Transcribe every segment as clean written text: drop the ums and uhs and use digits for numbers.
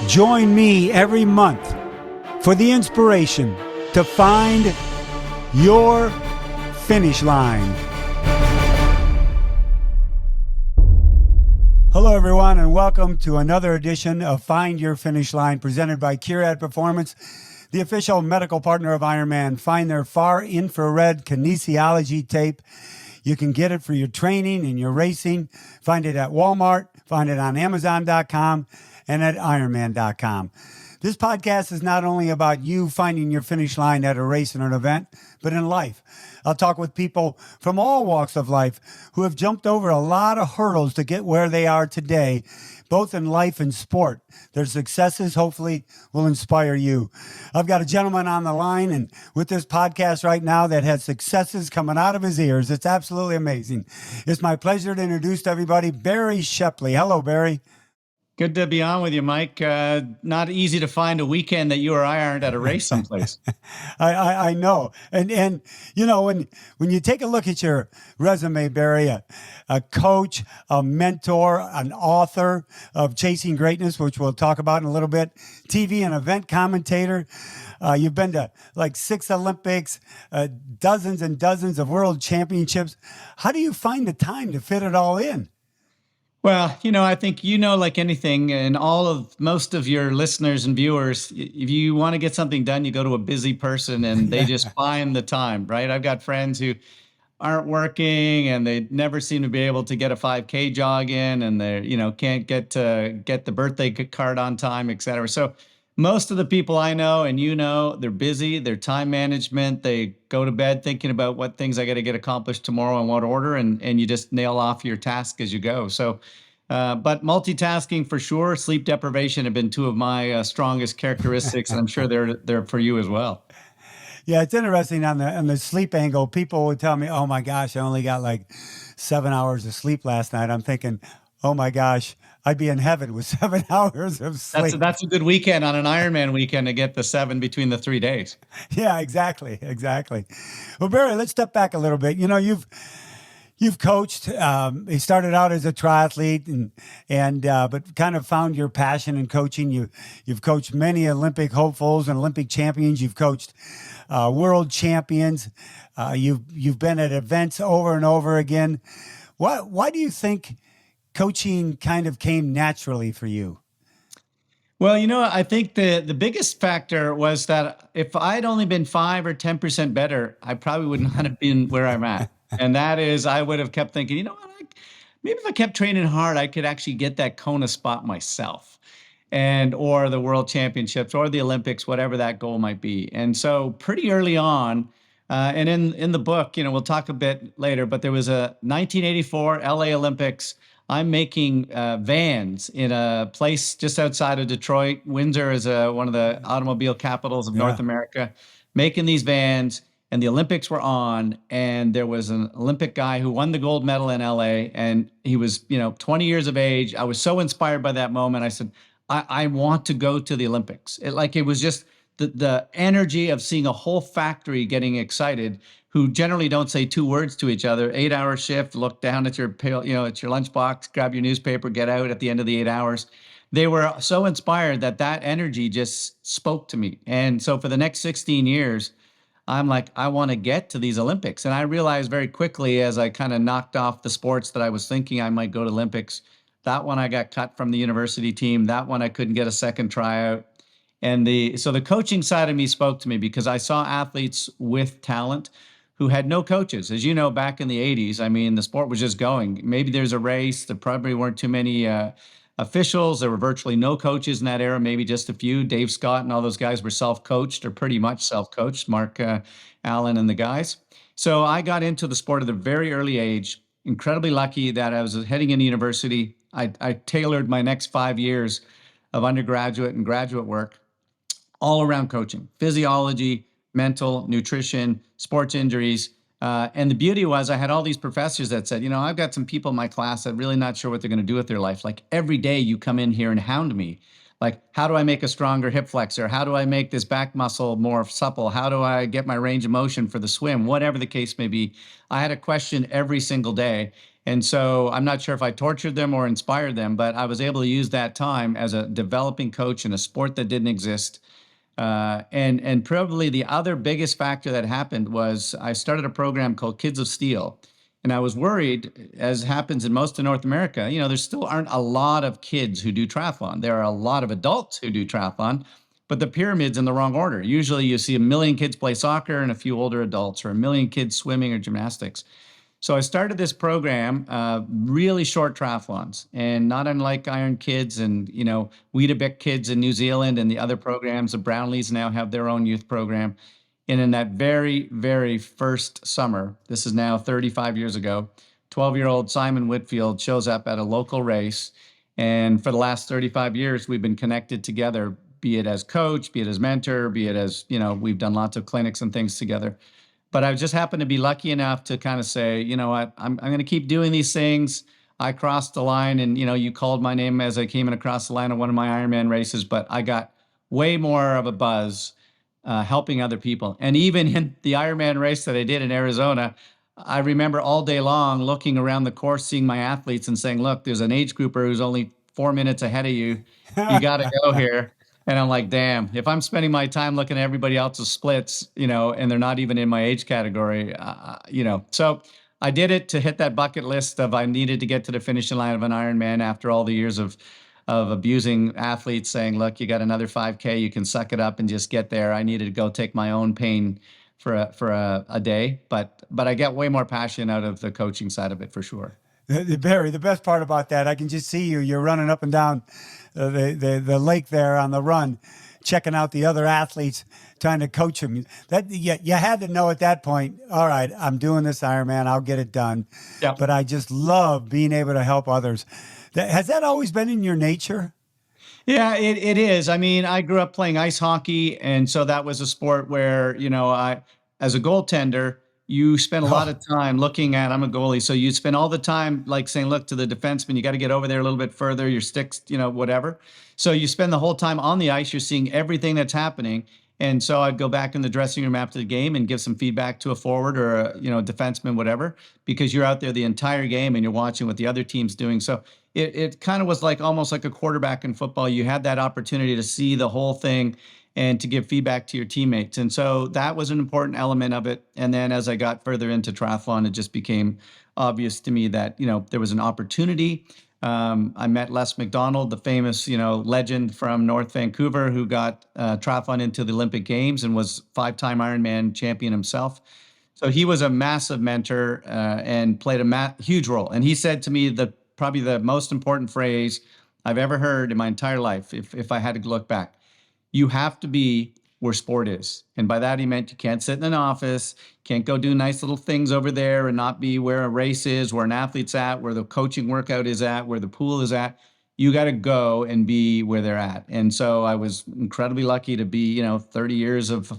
Join me every month for the inspiration to find your finish line. Hello, everyone, and welcome to another edition of Find Your Finish Line, presented by Curad Performance, the official medical partner of Ironman. Find their far infrared kinesiology tape. You can get it for your training and your racing. Find it at Walmart, find it on Amazon.com, and at Ironman.com. This podcast is not only about you finding your finish line at a race and an event, but in life. I'll talk with people from all walks of life who have jumped over a lot of hurdles to get where they are today, both in life and sport. Their successes, hopefully, will inspire you. I've got a gentleman on the line and with this podcast right now that has successes coming out of his ears. It's absolutely amazing. It's my pleasure to introduce to everybody Barrie Shepley. Hello, Barrie. Good to be on with you, Mike. Not easy to find a weekend that you or I aren't at a race someplace. I know. And you know, when you take a look at your resume, Barrie, a coach, a mentor, an author of Chasing Greatness, which we'll talk about in a little bit, TV and event commentator, you've been to like 6 Olympics, dozens and dozens of world championships. How do you find the time to fit it all in? Well, I think like anything, and most of your listeners and viewers, if you want to get something done, you go to a busy person and they just find the time, right? I've got friends who aren't working and they never seem to be able to get a 5K jog in, and they can't get the birthday card on time, et cetera. So most of the people I know and they're busy, their time management, they go to bed thinking about what things I got to get accomplished tomorrow in what order, and you just nail off your task as you go. So, but multitasking for sure, sleep deprivation have been 2 of my strongest characteristics, and I'm sure they're for you as well. Yeah, it's interesting on the sleep angle. People would tell me, "Oh my gosh, I only got like 7 hours of sleep last night." I'm thinking, "Oh my gosh, I'd be in heaven with 7 hours of sleep." That's a good weekend on an Ironman weekend to get the 7 between the 3 days. Yeah, exactly. Well, Barrie, let's step back a little bit. You've coached. You started out as a triathlete, but kind of found your passion in coaching. You've coached many Olympic hopefuls and Olympic champions. You've coached world champions. You've been at events over and over again. Why do you think coaching kind of came naturally for you? Well, I think the biggest factor was that if I'd only been 5 or 10% better, I probably would not have been where I'm at. And that is, I would have kept thinking, what, maybe if I kept training hard, I could actually get that Kona spot myself, or the World Championships or the Olympics, whatever that goal might be. And so pretty early on, and in the book, we'll talk a bit later, but there was a 1984 LA Olympics. I'm making vans in a place just outside of Detroit. Windsor is one of the automobile capitals of North America, making these vans. And the Olympics were on, and there was an Olympic guy who won the gold medal in LA, and he was, 20 years of age. I was so inspired by that moment. I said, I want to go to the Olympics. It was just the energy of seeing a whole factory getting excited, who generally don't say 2 words to each other. 8-hour shift, look down at your at your lunchbox, grab your newspaper, get out at the end of the 8 hours. They were so inspired that energy just spoke to me. And so for the next 16 years, I'm like, I want to get to these Olympics. And I realized very quickly, as I kind of knocked off the sports that I was thinking I might go to Olympics, that one I got cut from the university team. That one I couldn't get a second tryout. And so the coaching side of me spoke to me, because I saw athletes with talent who had no coaches. As you know, back in the 80s, the sport was just going. Maybe there's a race. There probably weren't too many officials. There were virtually no coaches in that era, maybe just a few. Dave Scott and all those guys were self-coached, or pretty much self-coached, Mark Allen and the guys. So I got into the sport at a very early age, incredibly lucky that I was heading into university. I tailored my next 5 years of undergraduate and graduate work all around coaching, physiology, mental, nutrition, sports injuries. And the beauty was I had all these professors that said, I've got some people in my class that really not sure what they're going to do with their life. Like every day you come in here and hound me. Like, how do I make a stronger hip flexor? How do I make this back muscle more supple? How do I get my range of motion for the swim? Whatever the case may be. I had a question every single day. And so I'm not sure if I tortured them or inspired them, but I was able to use that time as a developing coach in a sport that didn't exist. And probably the other biggest factor that happened was I started a program called Kids of Steel. And I was worried, as happens in most of North America, there still aren't a lot of kids who do triathlon. There are a lot of adults who do triathlon, but the pyramid's in the wrong order. Usually you see 1 million kids play soccer and a few older adults, or 1 million kids swimming or gymnastics. So I started this program, really short triathlons, and not unlike Iron Kids and, Weetabix Kids in New Zealand and the other programs. The Brownlees now have their own youth program. And in that very, very first summer, this is now 35 years ago, 12-year-old Simon Whitfield shows up at a local race. And for the last 35 years, we've been connected together, be it as coach, be it as mentor, be it as, we've done lots of clinics and things together. But I just happened to be lucky enough to kind of say, you know what, I'm going to keep doing these things. I crossed the line and, you called my name as I came in across the line of one of my Ironman races, but I got way more of a buzz helping other people. And even in the Ironman race that I did in Arizona, I remember all day long looking around the course, seeing my athletes and saying, look, there's an age grouper who's only 4 minutes ahead of you. You got to go here. And I'm like, damn, if I'm spending my time looking at everybody else's splits, and they're not even in my age category, So I did it to hit that bucket list of I needed to get to the finishing line of an Ironman after all the years of abusing athletes, saying, look, you got another 5K, you can suck it up and just get there. I needed to go take my own pain for a day. But I get way more passion out of the coaching side of it for sure. Barrie, the best part about that, I can just see you. You're running up and down the lake there on the run, checking out the other athletes, trying to coach them. That you had to know at that point, all right, I'm doing this Ironman, I'll get it done. Yep. But I just love being able to help others. Has that always been in your nature? Yeah, it is. I mean, I grew up playing ice hockey, and so that was a sport where, as a goaltender, you spend a lot of time looking at, I'm a goalie, so you spend all the time like saying, look, to the defenseman, you got to get over there a little bit further, your sticks, whatever. So you spend the whole time on the ice, you're seeing everything that's happening. And so I'd go back in the dressing room after the game and give some feedback to a forward or a defenseman, whatever, because you're out there the entire game and you're watching what the other team's doing. So it kind of was like almost like a quarterback in football. You had that opportunity to see the whole thing and to give feedback to your teammates. And so that was an important element of it. And then as I got further into triathlon, it just became obvious to me that, there was an opportunity. I met Les McDonald, the famous, legend from North Vancouver, who got triathlon into the Olympic Games and was 5-time Ironman champion himself. So he was a massive mentor and played a huge role. And he said to me probably the most important phrase I've ever heard in my entire life, if I had to look back. You have to be where sport is. And by that, he meant you can't sit in an office, can't go do nice little things over there and not be where a race is, where an athlete's at, where the coaching workout is at, where the pool is at. You got to go and be where they're at. And so I was incredibly lucky to be, 30 years of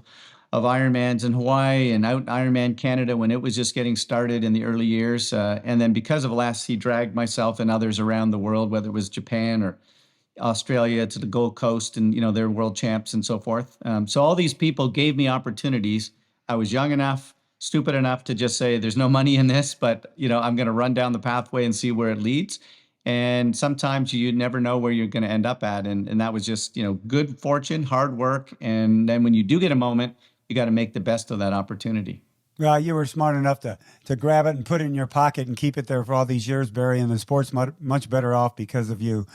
Ironmans in Hawaii and out in Ironman Canada when it was just getting started in the early years. And then because of Les, he dragged myself and others around the world, whether it was Japan or Australia to the Gold Coast and, they're world champs and so forth. So all these people gave me opportunities. I was young enough, stupid enough to just say, there's no money in this, but, I'm going to run down the pathway and see where it leads. And sometimes you never know where you're going to end up at. And that was just, good fortune, hard work. And then when you do get a moment, you got to make the best of that opportunity. Well, you were smart enough to grab it and put it in your pocket and keep it there for all these years, Barrie, and the sport's much better off because of you.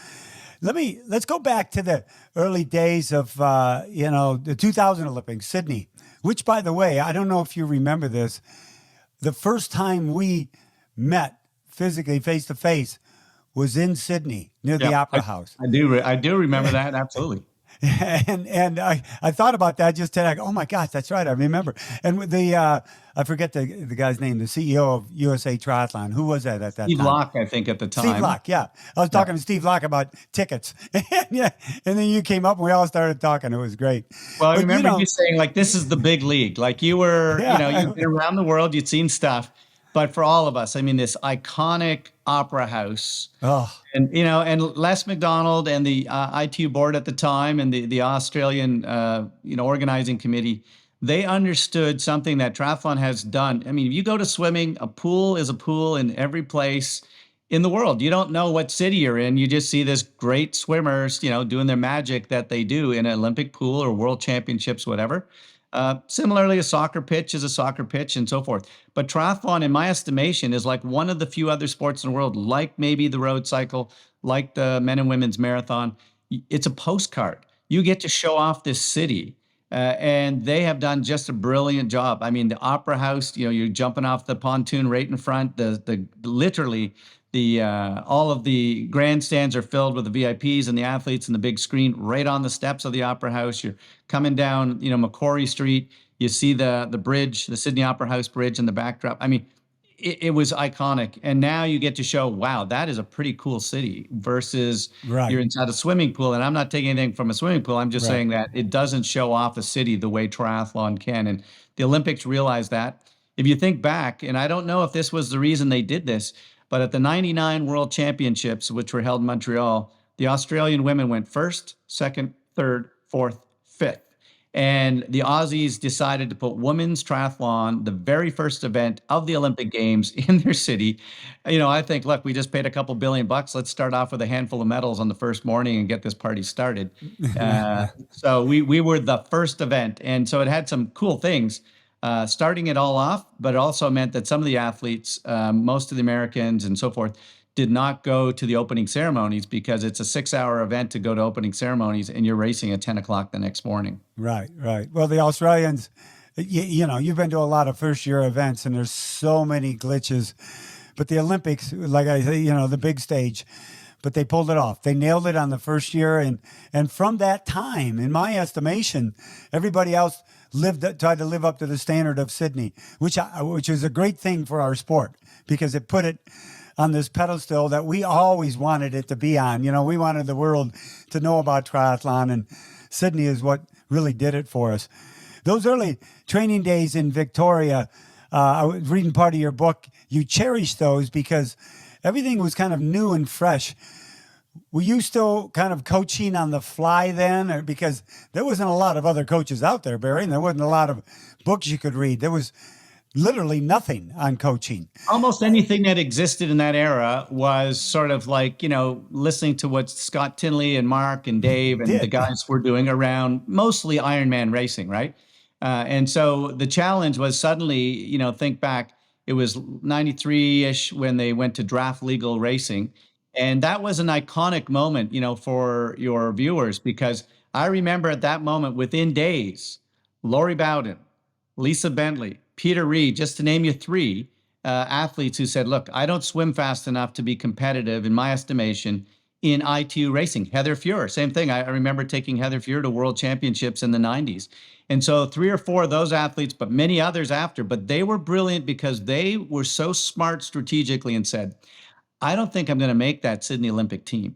Let's go back to the early days of, the 2000 Olympics, Sydney, which, by the way, I don't know if you remember this. The first time we met physically face to face was in Sydney near the Opera House. I do remember that. Absolutely. And I thought about that just today. Oh my gosh, that's right. I remember. And I forget the guy's name, the CEO of USA Triathlon. Who was that at that Steve time? Locke, I think, at the time. Steve Locke, yeah. I was talking to Steve Locke about tickets. And then you came up and we all started talking. It was great. Well, I remember you saying, like, this is the big league. Like you were, you've been around the world, you'd seen stuff. But for all of us, I mean, this iconic opera house, and and Les McDonald and the ITU board at the time, and the Australian organizing committee they understood something that triathlon has done. I mean, if you go to swimming, a pool is a pool in every place in the world. You don't know what city you're in. You just see this great swimmers, doing their magic that they do in an Olympic pool or world championships, whatever. Similarly, a soccer pitch is a soccer pitch and so forth. But triathlon, in my estimation, is like one of the few other sports in the world, like maybe the road cycle, like the men and women's marathon. It's a postcard. You get to show off this city. And they have done just a brilliant job. I mean, the Opera House, you're jumping off the pontoon right in front. The literally the all of the grandstands are filled with the VIPs and the athletes and the big screen right on the steps of the Opera House. You're coming down, Macquarie Street. You see the bridge, the Sydney Opera House Bridge in the backdrop. I mean, it was iconic. And now you get to show, wow, that is a pretty cool city versus you're inside a swimming pool. And I'm not taking anything from a swimming pool. I'm just saying that it doesn't show off a city the way triathlon can. And the Olympics realized that. If you think back, and I don't know if this was the reason they did this, but at the 99 World Championships, which were held in Montreal, the Australian women went first, second, third, fourth, fifth. And the Aussies decided to put women's triathlon, the very first event of the Olympic Games, in their city. I think, look, we just paid a couple $1 billion. Let's start off with a handful of medals on the first morning and get this party started. So we were the first event. And so it had some cool things. Starting it all off, but it also meant that some of the athletes, most of the Americans and so forth, did not go to the opening ceremonies because it's a 6-hour event to go to opening ceremonies and you're racing at 10 o'clock the next morning. Right. Well, the Australians, you've been to a lot of first-year events and there's so many glitches. But the Olympics, like I say, the big stage, but they pulled it off. They nailed it on the first year. And from that time, in my estimation, everybody else tried to live up to the standard of Sydney, which is a great thing for our sport because it put it on this pedestal that we always wanted it to be on. We wanted the world to know about triathlon, and Sydney is what really did it for us. Those early training days in Victoria, I was reading part of your book. You cherished those because everything was kind of new and fresh. Were you still kind of coaching on the fly then? Or because there wasn't a lot of other coaches out there, Barrie, and there wasn't a lot of books you could read. There was literally nothing on coaching. Almost anything that existed in that era was sort of like, listening to what Scott Tinley and Mark and Dave and the guys were doing around mostly Ironman racing, right? And so the challenge was suddenly, think back, it was 93-ish when they went to draft legal racing. And that was an iconic moment, for your viewers, because I remember at that moment, within days, Laurie Bowden, Lisa Bentley, Peter Reed, just to name you three athletes who said, look, I don't swim fast enough to be competitive, in my estimation, in ITU racing. Heather Fuhr, same thing. I remember taking Heather Fuhr to world championships in the 90s. And so 3 or 4 of those athletes, but many others after, but they were brilliant because they were so smart strategically and said, I don't think I'm going to make that Sydney Olympic team.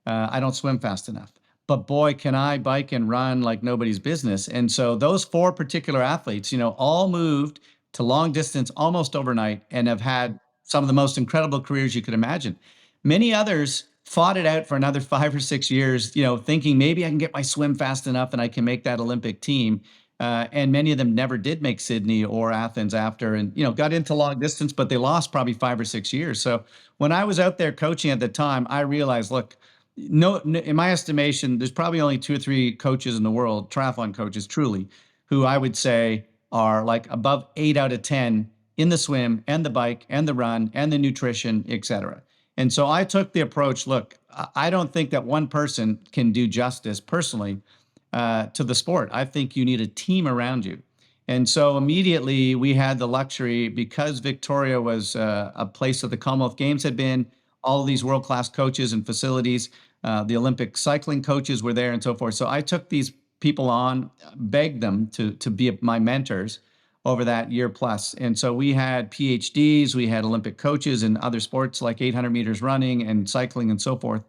I don't swim fast enough. But boy, can I bike and run like nobody's business. And so those 4 particular athletes, all moved to long distance almost overnight and have had some of the most incredible careers you could imagine. Many others fought it out for another 5 or 6 years, thinking maybe I can get my swim fast enough and I can make that Olympic team. And many of them never did make Sydney or Athens after and, got into long distance, but they lost probably 5 or 6 years. So when I was out there coaching at the time, I realized, look, no, in my estimation, there's probably only 2 or 3 coaches in the world, triathlon coaches, truly, who I would say are like above 8 out of 10 in the swim and the bike and the run and the nutrition, et cetera. And so I took the approach, look, I don't think that one person can do justice personally to the sport. I think you need a team around you. And so immediately we had the luxury, because Victoria was a place that the Commonwealth Games had been, all these world-class coaches and facilities, the Olympic cycling coaches were there and so forth. So I took these people on, begged them to be my mentors over that year plus. And so we had PhDs, we had Olympic coaches in other sports like 800 meters running and cycling and so forth,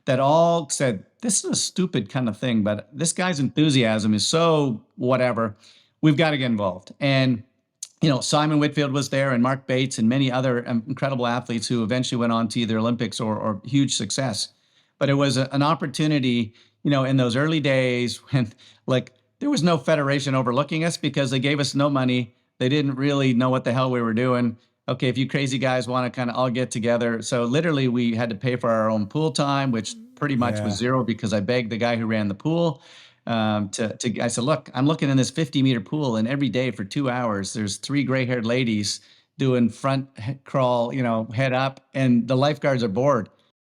that all said, this is a stupid kind of thing, but this guy's enthusiasm is so whatever, we've got to get involved. And Simon Whitfield was there and Mark Bates and many other incredible athletes who eventually went on to either Olympics or huge success. But it was an opportunity, in those early days when there was no federation overlooking us because they gave us no money. They didn't really know what the hell we were doing. Okay, if you crazy guys want to kind of all get together. So literally we had to pay for our own pool time, which pretty much was zero because I begged the guy who ran the pool I said, look, I'm looking in this 50-meter pool, and every day for 2 hours, there's 3 gray-haired ladies doing front crawl, head up, and the lifeguards are bored.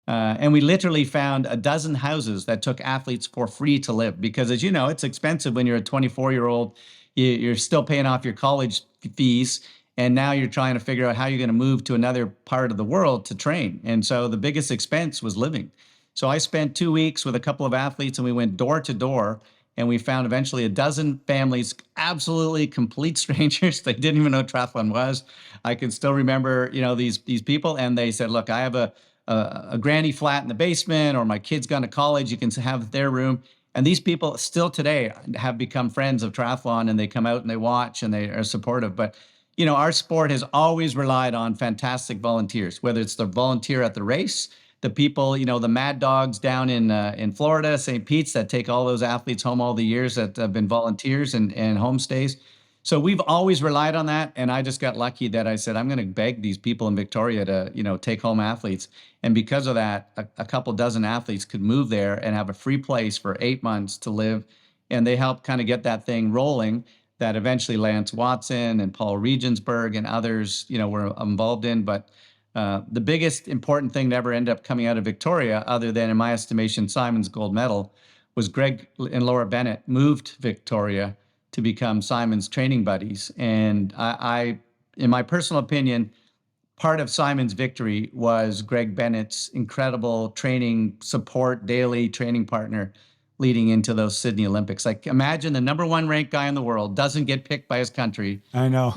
And we literally found a dozen houses that took athletes for free to live because, as you know, it's expensive when you're a 24-year-old. You're still paying off your college fees, and now you're trying to figure out how you're going to move to another part of the world to train. And so the biggest expense was living. So I spent 2 weeks with a couple of athletes, and we went door to door, and we found eventually a dozen families, absolutely complete strangers. They didn't even know what triathlon was. I can still remember, these people, and they said, "Look, I have a granny flat in the basement, or my kid's gone to college. You can have their room." And these people still today have become friends of triathlon, and they come out and they watch and they are supportive. But our sport has always relied on fantastic volunteers, whether it's the volunteer at the race, the people, the mad dogs down in Florida, St. Pete's, that take all those athletes home all the years that have been volunteers and homestays. So we've always relied on that. And I just got lucky that I said, I'm going to beg these people in Victoria to, take home athletes. And because of that, a couple dozen athletes could move there and have a free place for 8 months to live. And they helped kind of get that thing rolling that eventually Lance Watson and Paul Regensburg and others, were involved in. But the biggest important thing to ever end up coming out of Victoria, other than, in my estimation, Simon's gold medal, was Greg and Laura Bennett moved Victoria to become Simon's training buddies. And I, in my personal opinion, part of Simon's victory was Greg Bennett's incredible training support, daily training partner leading into those Sydney Olympics. Like, imagine the number 1 ranked guy in the world doesn't get picked by his country. I know.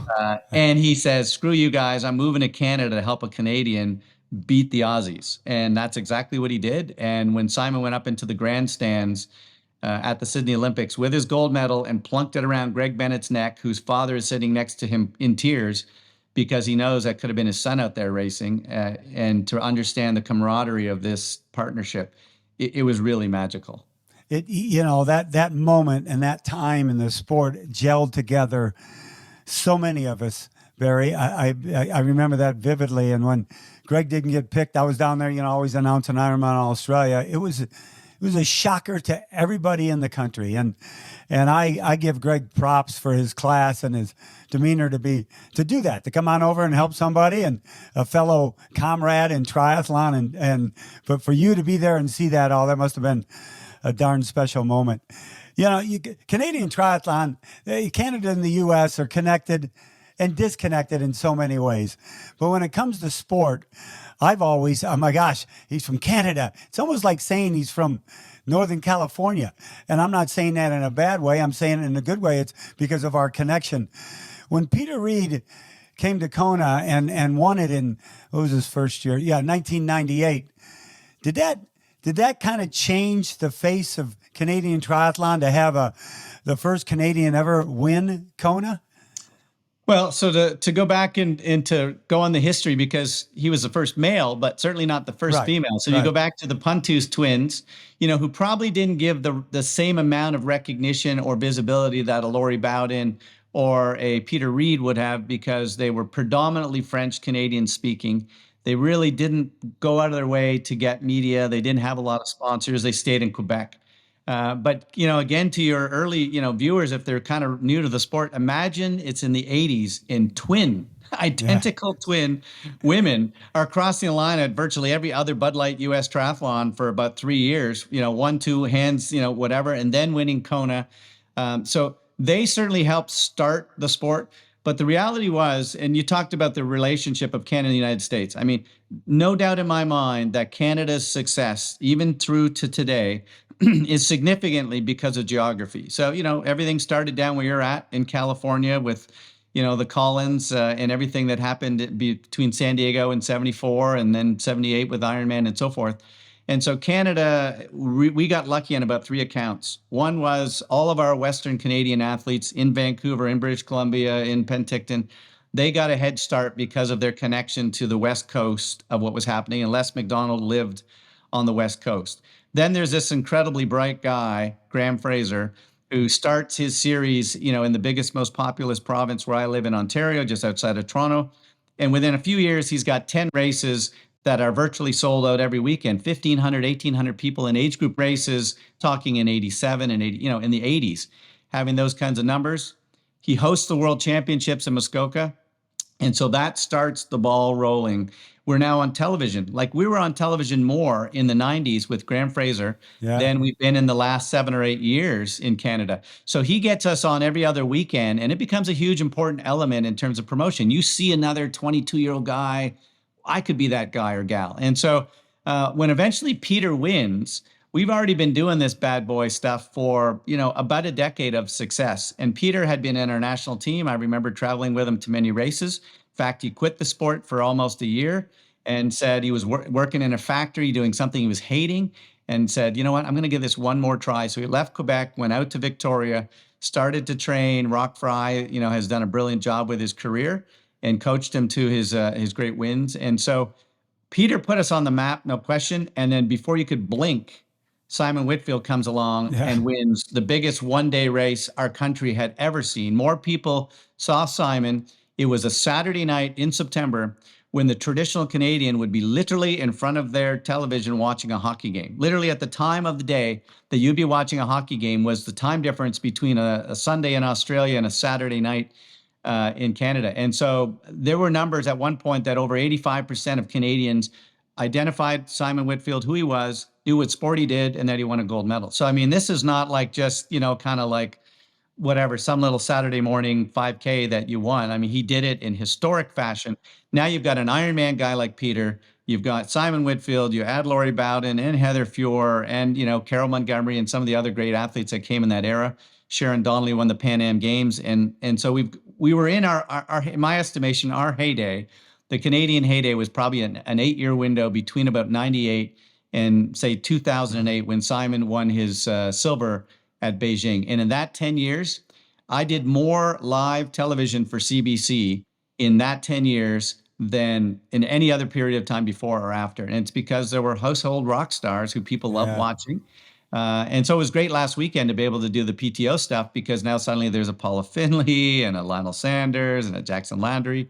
And he says, screw you guys, I'm moving to Canada to help a Canadian beat the Aussies. And that's exactly what he did. And when Simon went up into the grandstands at the Sydney Olympics with his gold medal and plunked it around Greg Bennett's neck, whose father is sitting next to him in tears because he knows that could have been his son out there racing, and to understand the camaraderie of this partnership, it was really magical. That moment and that time in the sport gelled together. So many of us, Barrie, I remember that vividly. And when Greg didn't get picked, I was down there, always announcing Ironman Australia. It was a shocker to everybody in the country. And I give Greg props for his class and his demeanor to do that, to come on over and help somebody and a fellow comrade in triathlon. But for you to be there and see that all, that must have been a darn special moment. Canadian triathlon, Canada and the U.S. are connected and disconnected in so many ways. But when it comes to sport, I've always, oh my gosh, he's from Canada. It's almost like saying he's from Northern California. And I'm not saying that in a bad way. I'm saying it in a good way. It's because of our connection. When Peter Reid came to Kona and won it in, what was his first year? Yeah, 1998. Did that kind of change the face of Canadian triathlon to have the first Canadian ever win Kona? Well, so to go back and to go on the history, because he was the first male, but certainly not the first female. So you go back to the Pontus twins, who probably didn't give the same amount of recognition or visibility that a Laurie Bowden or a Peter Reid would have, because they were predominantly French Canadian speaking. They really didn't go out of their way to get media. They didn't have a lot of sponsors. They stayed in Quebec. But, again, to your early, viewers, if they're kind of new to the sport, imagine it's in the 80s and identical twin women are crossing the line at virtually every other Bud Light US triathlon for about 3 years, 1, 2 hands, whatever, and then winning Kona. So they certainly helped start the sport. But the reality was, and you talked about the relationship of Canada and the United States. I mean, no doubt in my mind that Canada's success, even through to today, is significantly because of geography. So, everything started down where you're at in California with, the Collins and everything that happened between San Diego in 74 and then 78 with Ironman and so forth. And so Canada, we got lucky on about 3 accounts. One was all of our Western Canadian athletes in Vancouver, in British Columbia, in Penticton, they got a head start because of their connection to the West Coast of what was happening. And Les McDonald lived on the West Coast. Then there's this incredibly bright guy, Graham Fraser, who starts his series, in the biggest, most populous province where I live in Ontario, just outside of Toronto. And within a few years, he's got 10 races that are virtually sold out every weekend, 1,500, 1,800 people in age group races, talking in 87 and 80, in the 80s, having those kinds of numbers. He hosts the World Championships in Muskoka. And so that starts the ball rolling. We're now on television. Like, we were on television more in the 90s with Graham Fraser than we've been in the last 7 or 8 years in Canada. So he gets us on every other weekend, and it becomes a huge, important element in terms of promotion. You see another 22-year-old guy, I could be that guy or gal. And so when eventually Peter wins, we've already been doing this bad boy stuff for, about a decade of success. And Peter had been in our national team. I remember traveling with him to many races. In fact, he quit the sport for almost a year and said he was working in a factory doing something he was hating, and said, you know what, I'm going to give this one more try. So he left Quebec, went out to Victoria, started to train. Rock Fry, has done a brilliant job with his career and coached him to his great wins. And so Peter put us on the map, no question. And then before you could blink, Simon Whitfield comes along and wins the biggest one-day race our country had ever seen. More people saw Simon. It was a Saturday night in September when the traditional Canadian would be literally in front of their television watching a hockey game. Literally at the time of the day that you'd be watching a hockey game was the time difference between a Sunday in Australia and a Saturday night in Canada. And so there were numbers at one point that over 85% of Canadians identified Simon Whitfield, who he was, knew what sport he did, and that he won a gold medal. So, I mean, this is not like just, kind of like whatever, some little Saturday morning 5K that you won. I mean, he did it in historic fashion. Now you've got an Ironman guy like Peter. You've got Simon Whitfield, you add Laurie Bowden and Heather Fuhr and, Carol Montgomery and some of the other great athletes that came in that era. Sharon Donnelly won the Pan Am Games. And so we were in our, in my estimation, our heyday. The Canadian heyday was probably an 8-year window between about 98 and say 2008, when Simon won his silver at Beijing. And in that 10 years, I did more live television for CBC in that 10 years than in any other period of time before or after. And it's because there were household rock stars who people loved watching. And so it was great last weekend to be able to do the PTO stuff, because now suddenly there's a Paula Finley and a Lionel Sanders and a Jackson Landry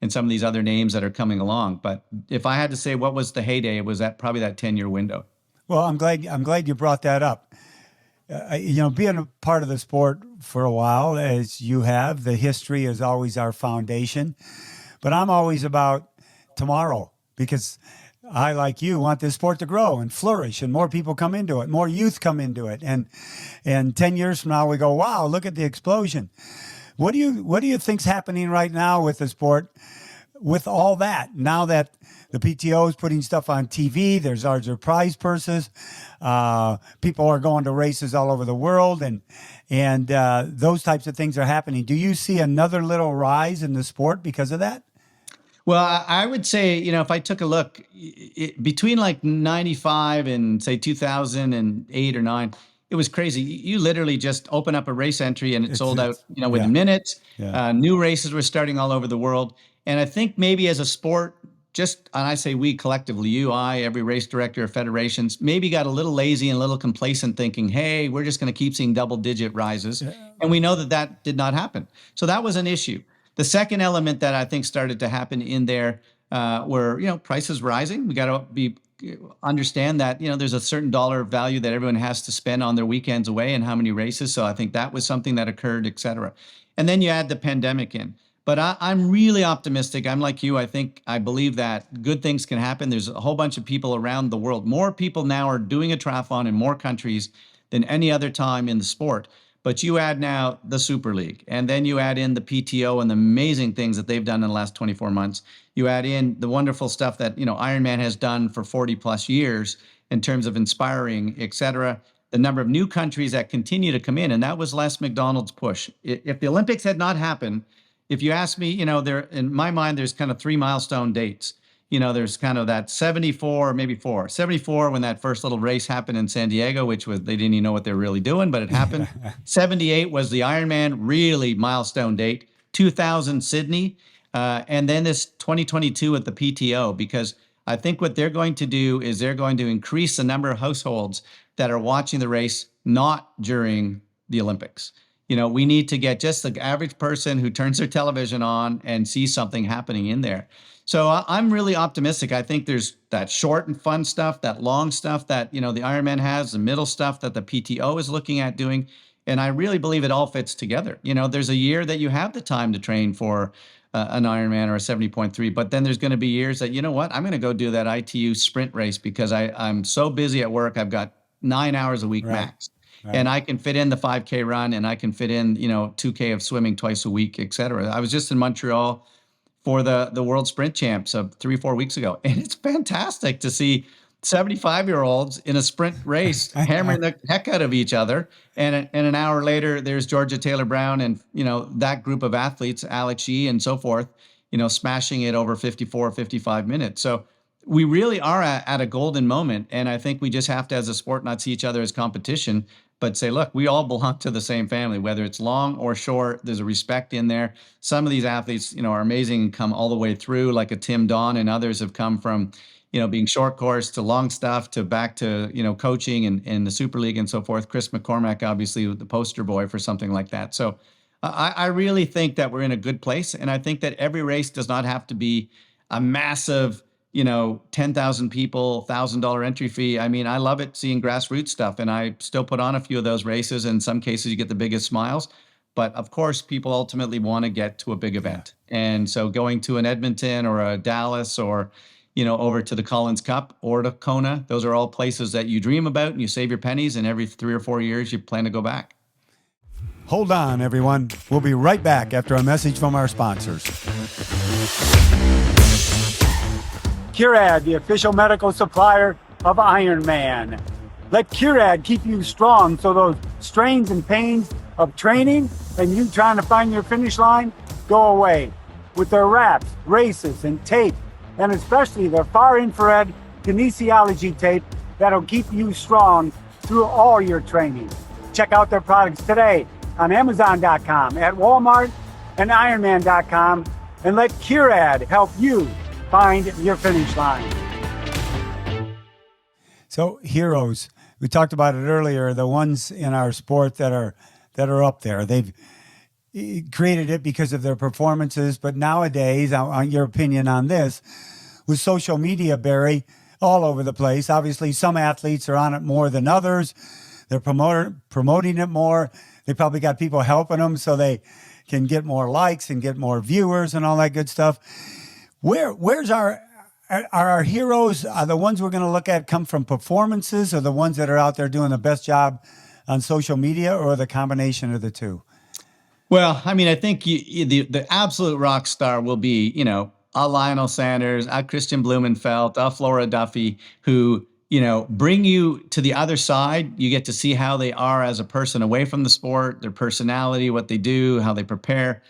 and some of these other names that are coming along. But if I had to say what was the heyday, it was probably that 10-year window. Well, I'm glad you brought that up. Being a part of the sport for a while, as you have, the history is always our foundation. But I'm always about tomorrow, because I, like you, want this sport to grow and flourish and more people come into it, more youth come into it. And 10 years from now, we go, wow, look at the explosion. What do you think's happening right now with the sport, with all that? Now that the PTO is putting stuff on TV, there's larger prize purses. People are going to races all over the world, and those types of things are happening. Do you see another little rise in the sport because of that? Well, I would say, if I took a look between like 95 and say 2008 or 9, it was crazy. You literally just open up a race entry and it sold out, within minutes. New races were starting all over the world. And I think maybe as a sport, and I say we collectively, you, I, every race director of federations, maybe got a little lazy and a little complacent, thinking, hey, we're just going to keep seeing double-digit rises. And we know that did not happen. So that was an issue. The second element that I think started to happen in there were, prices rising. We got to understand that, there's a certain dollar value that everyone has to spend on their weekends away and how many races. So I think that was something that occurred, et cetera. And then you add the pandemic in. But I'm really optimistic. I'm like you. I believe that good things can happen. There's a whole bunch of people around the world. More people now are doing a triathlon in more countries than any other time in the sport. But you add now the Super League, and then you add in the PTO and the amazing things that they've done in the last 24 months. You add in the wonderful stuff that, Ironman has done for 40 plus years in terms of inspiring, et cetera. The number of new countries that continue to come in, and that was Les McDonald's push. If the Olympics had not happened, if you ask me, there, in my mind, there's kind of 3 milestone dates. There's kind of that 74, maybe 4. 74 when that first little race happened in San Diego, which was, they didn't even know what they were really doing, but it happened. 78 was the Ironman, really milestone date. 2000 Sydney, and then this 2022 at the PTO, because I think what they're going to do is they're going to increase the number of households that are watching the race, not during the Olympics. We need to get just the average person who turns their television on and sees something happening in there. So I'm really optimistic. I think there's that short and fun stuff, that long stuff that, the Ironman has, the middle stuff that the PTO is looking at doing. And I really believe it all fits together. There's a year that you have the time to train for an Ironman or a 70.3, but then there's going to be years that, I'm going to go do that ITU sprint race because I'm so busy at work. I've got 9 hours a week max. Right. And I can fit in the 5K run and I can fit in, 2K of swimming twice a week, et cetera. I was just in Montreal for the World Sprint Champs 3-4 weeks ago. And it's fantastic to see 75-year-olds in a sprint race hammering the heck out of each other. And an hour later, there's Georgia Taylor Brown and, that group of athletes, Alex Yee and so forth, smashing it over 54, 55 minutes. So we really are at a golden moment. And I think we just have to, as a sport, not see each other as competition, but say, look, we all belong to the same family, whether it's long or short. There's a respect in there. Some of these athletes, are amazing and come all the way through, like a Tim Don, and others have come from, being short course to long stuff to back to, coaching and the Super League and so forth. Chris McCormack, obviously, the poster boy for something like that. So I really think that we're in a good place. And I think that every race does not have to be a massive 10,000 people, $1,000 entry fee. I mean, I love it seeing grassroots stuff, and I still put on a few of those races. In some cases, you get the biggest smiles. But of course, people ultimately want to get to a big event. And so going to an Edmonton or a Dallas or, over to the Collins Cup or to Kona, those are all places that you dream about and you save your pennies, and every 3 or 4 years, you plan to go back. Hold on, everyone. We'll be right back after a message from our sponsors. Curad, the official medical supplier of Ironman. Let Curad keep you strong so those strains and pains of training and you trying to find your finish line go away. With their wraps, races, and tape, and especially their far infrared kinesiology tape that'll keep you strong through all your training. Check out their products today on Amazon.com, at Walmart, and Ironman.com, and let Curad help you find your finish line. So heroes, we talked about it earlier, the ones in our sport that are up there. They've created it because of their performances, but nowadays, on your opinion on this, with social media, Barrie, all over the place, obviously some athletes are on it more than others. They're promoting it more. They probably got people helping them so they can get more likes and get more viewers and all that good stuff. Where's our heroes? Are the ones we're going to look at come from performances, or the ones that are out there doing the best job on social media, or the combination of the two? Well, I mean, I think the absolute rock star will be, a Lionel Sanders, a Christian Blumenfeld, a Flora Duffy, who, bring you to the other side. You get to see how they are as a person away from the sport, their personality, what they do, how they prepare.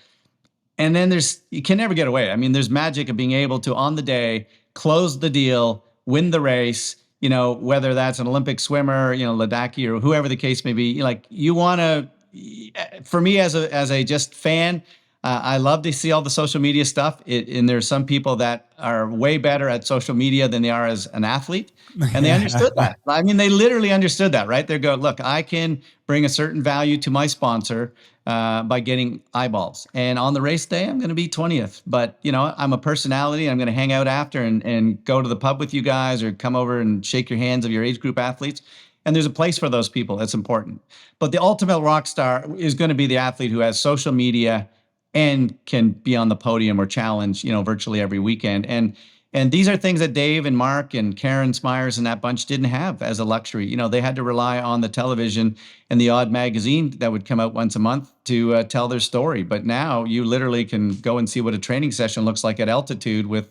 And then you can never get away. I mean, there's magic of being able to, on the day, close the deal, win the race, whether that's an Olympic swimmer, Ladaki or whoever the case may be. Like, you want to, for me as a just fan, I love to see all the social media stuff. And there's some people that are way better at social media than they are as an athlete. And they understood that. I mean, they literally understood that, right? They go, look, I can bring a certain value to my sponsor by getting eyeballs. And on the race day, I'm going to be 20th. But, I'm a personality. I'm going to hang out after and go to the pub with you guys, or come over and shake your hands of your age group athletes. And there's a place for those people. That's important. But the ultimate rock star is going to be the athlete who has social media and can be on the podium or challenge, virtually every weekend. And these are things that Dave and Mark and Karen Smyers and that bunch didn't have as a luxury. They had to rely on the television and the odd magazine that would come out once a month to tell their story. But now you literally can go and see what a training session looks like at altitude with,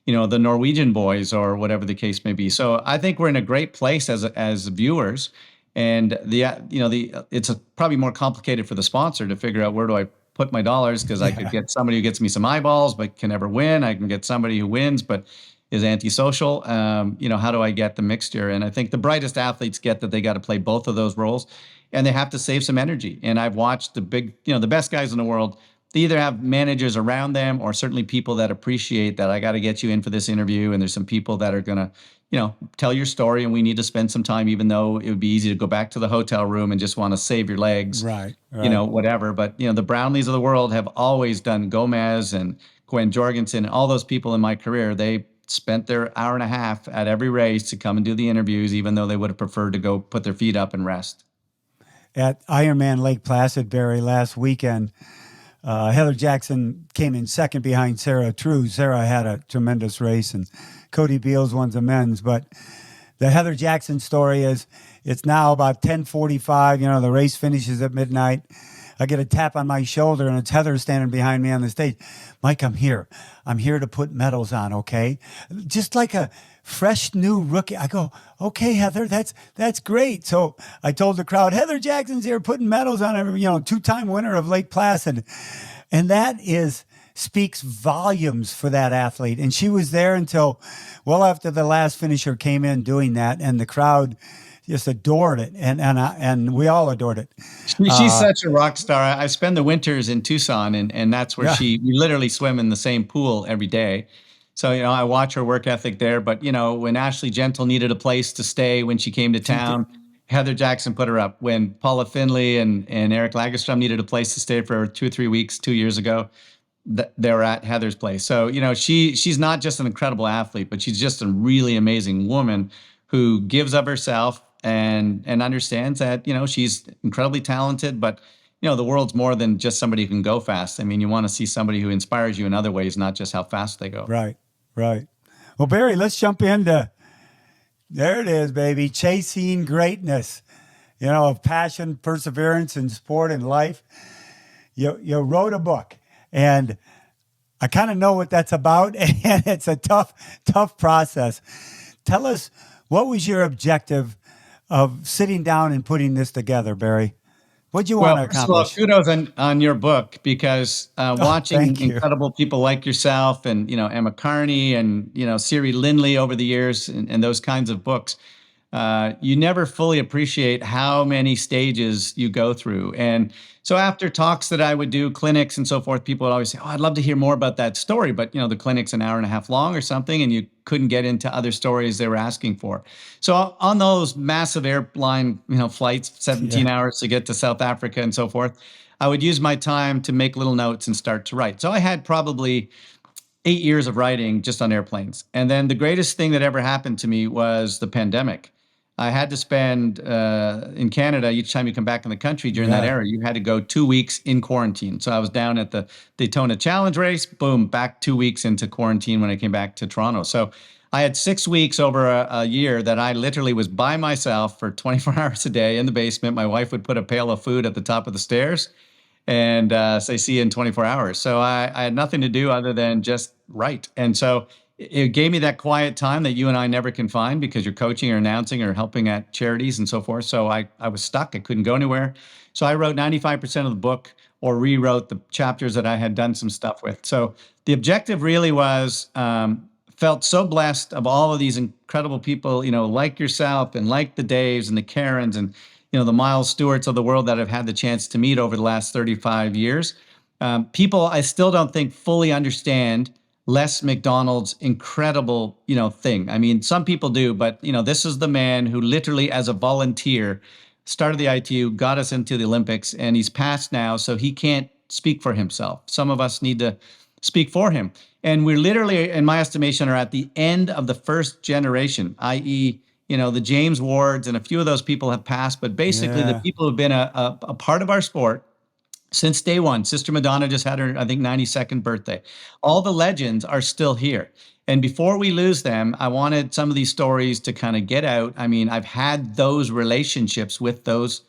the Norwegian boys or whatever the case may be. So I think we're in a great place as viewers. And it's probably more complicated for the sponsor to figure out, where do I put my dollars, because I could get somebody who gets me some eyeballs but can never win. I can get somebody who wins but is antisocial. How do I get the mixture? And I think the brightest athletes get that they got to play both of those roles, and they have to save some energy. And I've watched the best guys in the world. They either have managers around them, or certainly people that appreciate that I got to get you in for this interview. And there's some people that are going to, tell your story, and we need to spend some time, even though it would be easy to go back to the hotel room and just want to save your legs, Right. whatever. But, the Brownlees of the world have always done. Gomez and Gwen Jorgensen, all those people in my career, they spent their hour and a half at every race to come and do the interviews, even though they would have preferred to go put their feet up and rest. At Ironman Lake Placid, Barrie, last weekend, Heather Jackson came in second behind Sarah True. Sarah had a tremendous race, and Cody Beals won the men's. But the Heather Jackson story is, it's now about 10:45. The race finishes at midnight. I get a tap on my shoulder, and it's Heather standing behind me on the stage. Mike, I'm here. I'm here to put medals on, okay? Just like a fresh new rookie. I go, okay, Heather, that's great. So I told the crowd, Heather Jackson's here putting medals on every, two-time winner of Lake Placid. And that speaks volumes for that athlete. And she was there until well after the last finisher came in doing that, and the crowd just adored it, and we all adored it. She's such a rock star. I spend the winters in Tucson, and that's where we literally swim in the same pool every day. So, I watch her work ethic there. But, when Ashley Gentle needed a place to stay when she came to town, Heather Jackson put her up. When Paula Finley and Eric Lagerstrom needed a place to stay for 2 or 3 weeks 2 years ago, they were at Heather's place. So, she's not just an incredible athlete, but she's just a really amazing woman who gives of herself and understands that, she's incredibly talented, but, the world's more than just somebody who can go fast. I mean, you want to see somebody who inspires you in other ways, not just how fast they go. Right. Well, Barrie, let's jump into, there it is, baby, chasing greatness, of passion, perseverance in sport and life. You wrote a book, and I kind of know what that's about, and it's a tough process. Tell us, what was your objective of sitting down and putting this together, Barrie? What'd you want to accomplish? Well, kudos on your book, because watching incredible people like yourself and, Emma Carney and, Siri Lindley over the years and those kinds of books, you never fully appreciate how many stages you go through. And so after talks that I would do, clinics and so forth, people would always say, I'd love to hear more about that story. But, the clinic's an hour and a half long or something, and you couldn't get into other stories they were asking for. So on those massive airline, flights, 17 hours to get to South Africa and so forth, I would use my time to make little notes and start to write. So I had probably 8 years of writing just on airplanes. And then the greatest thing that ever happened to me was the pandemic. I had to spend in Canada, each time you come back in the country during that era, you had to go 2 weeks in quarantine. So I was down at the Daytona Challenge race, boom, back 2 weeks into quarantine when I came back to Toronto. So I had 6 weeks over a year that I literally was by myself for 24 hours a day in the basement. My wife would put a pail of food at the top of the stairs and say, see you in 24 hours. So I had nothing to do other than just write. And so it gave me that quiet time that you and I never can find, because you're coaching or announcing or helping at charities and so forth. So I was stuck. I couldn't go anywhere. So I wrote 95% of the book, or rewrote the chapters that I had done some stuff with. So the objective really was, felt so blessed of all of these incredible people, like yourself and like the Daves and the Karens and, the Miles Stewarts of the world that I've had the chance to meet over the last 35 years. People I still don't think fully understand Les McDonald's incredible, thing. I mean, some people do, but, this is the man who literally, as a volunteer, started the ITU, got us into the Olympics, and he's passed now, so he can't speak for himself. Some of us need to speak for him. And we're literally, in my estimation, are at the end of the first generation, i.e., the James Wards and a few of those people have passed, but basically the people who've been a part of our sport since day one. Sister Madonna just had her, I think, 92nd birthday. All the legends are still here. And before we lose them, I wanted some of these stories to kind of get out. I mean, I've had those relationships with those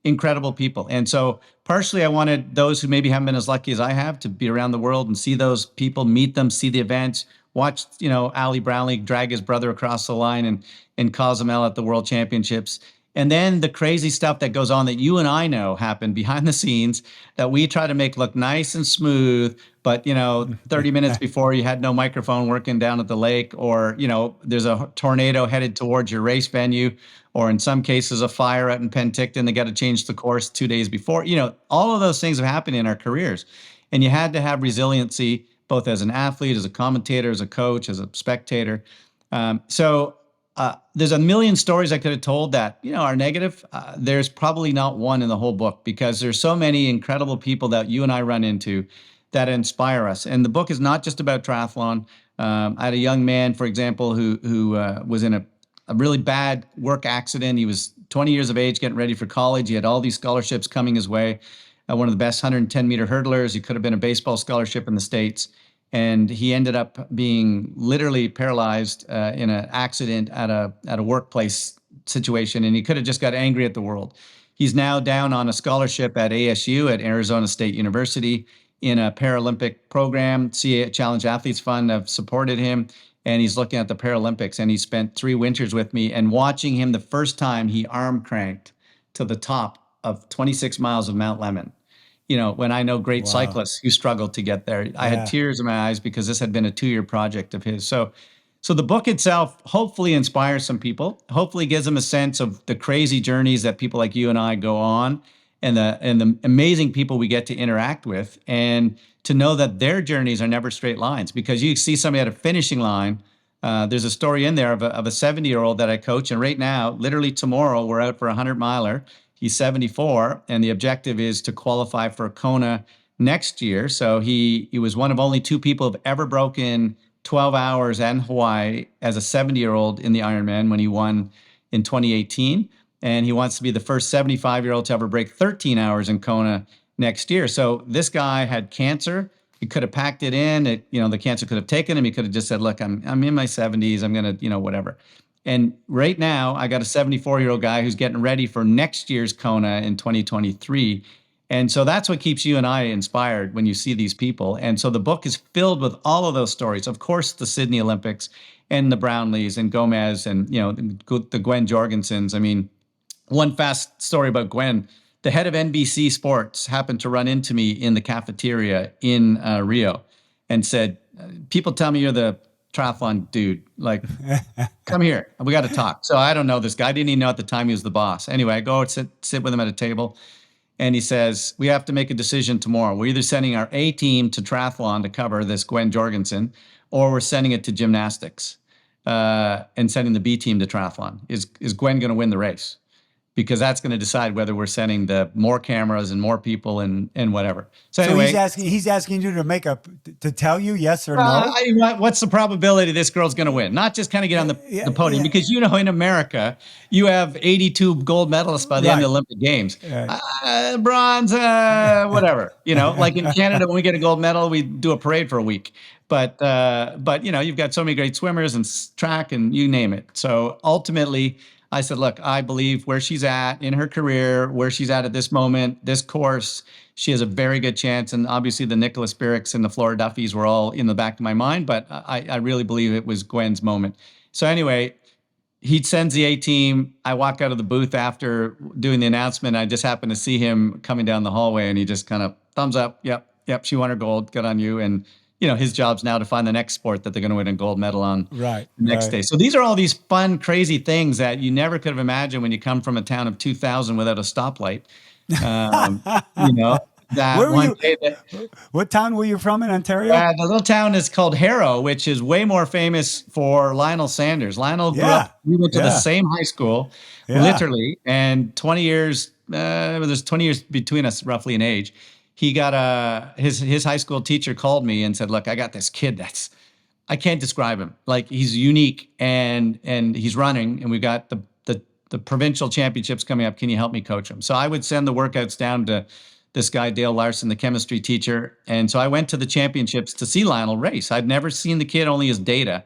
incredible people. And so partially I wanted those who maybe haven't been as lucky as I have to be around the world and see those people, meet them, see the events, watch, Ali Brownlee drag his brother across the line and Cozumel at the World Championships. And then the crazy stuff that goes on that you and I know happened behind the scenes that we try to make look nice and smooth. But, 30 minutes before, you had no microphone working down at the lake, or, there's a tornado headed towards your race venue, or in some cases, a fire out in Penticton. They got to change the course 2 days before. All of those things have happened in our careers. And you had to have resiliency, both as an athlete, as a commentator, as a coach, as a spectator. So there's a million stories I could have told that, are negative. There's probably not one in the whole book, because there's so many incredible people that you and I run into that inspire us. And the book is not just about triathlon. I had a young man, for example, who was in a really bad work accident. He was 20 years of age, getting ready for college. He had all these scholarships coming his way. One of the best 110-meter hurdlers. He could have been a baseball scholarship in the States. And he ended up being literally paralyzed in an accident at a workplace situation. And he could have just got angry at the world. He's now down on a scholarship at ASU, at Arizona State University, in a Paralympic program. CA Challenge Athletes Fund have supported him, and he's looking at the Paralympics. And he spent 3 winters with me, and watching him the first time he arm cranked to the top of 26 miles of Mount Lemmon. When I know great cyclists who struggled to get there, I had tears in my eyes, because this had been a 2-year project of his. So the book itself hopefully inspires some people, hopefully gives them a sense of the crazy journeys that people like you and I go on, and the amazing people we get to interact with, and to know that their journeys are never straight lines. Because you see somebody at a finishing line. There's a story in there of a 70-year-old that I coach, and right now, literally tomorrow, we're out for a 100-miler. He's 74, and the objective is to qualify for Kona next year. So he was one of only 2 people who've ever broken 12 hours in Hawaii as a 70-year-old in the Ironman, when he won in 2018. And he wants to be the first 75-year-old to ever break 13 hours in Kona next year. So this guy had cancer. He could have packed it in. The cancer could have taken him. He could have just said, look, I'm in my 70s. I'm going to, whatever. And right now, I got a 74-year-old guy who's getting ready for next year's Kona in 2023. And so that's what keeps you and I inspired when you see these people. And so the book is filled with all of those stories. Of course, the Sydney Olympics and the Brownlees and Gomez and, the Gwen Jorgensens. I mean, one fast story about Gwen. The head of NBC Sports happened to run into me in the cafeteria in Rio and said, people tell me you're the triathlon dude, like, come here, we got to talk. So I don't know this guy. I didn't even know at the time he was the boss. Anyway, I go and sit with him at a table, and he says, we have to make a decision tomorrow. We're either sending our A team to triathlon to cover this Gwen Jorgensen, or we're sending it to gymnastics, and sending the B team to triathlon. Is Gwen going to win the race? Because that's going to decide whether we're sending the more cameras and more people and whatever. So anyway, he's asking you to tell you yes or no. What's the probability this girl's going to win? Not just kind of get on the podium, because in America you have 82 gold medalists by the end of the Olympic Games, bronze, whatever. Like in Canada, when we get a gold medal, we do a parade for a week. But you've got so many great swimmers and track and you name it. So ultimately, I said, look, I believe where she's at in her career, where she's at this moment, this course, she has a very good chance. And obviously the Nicholas Birricks and the Flora Duffys were all in the back of my mind, but I really believe it was Gwen's moment. So anyway, he sends the A team. I walk out of the booth after doing the announcement. I just happened to see him coming down the hallway, and he just kind of thumbs up. Yep, she won her gold. Good on you. And his job's now to find the next sport that they're going to win a gold medal on the next day. So these are all these fun, crazy things that you never could have imagined when you come from a town of 2,000 without a stoplight. What town were you from in Ontario? The little town is called Harrow, which is way more famous for Lionel Sanders. Lionel grew up, we went to the same high school, literally, and 20 years, there's 20 years between us roughly in age. He got his high school teacher called me and said, look, I got this kid I can't describe him. Like, he's unique and he's running, and we've got the provincial championships coming up. Can you help me coach him? So I would send the workouts down to this guy, Dale Larson, the chemistry teacher. And so I went to the championships to see Lionel race. I'd never seen the kid, only his data.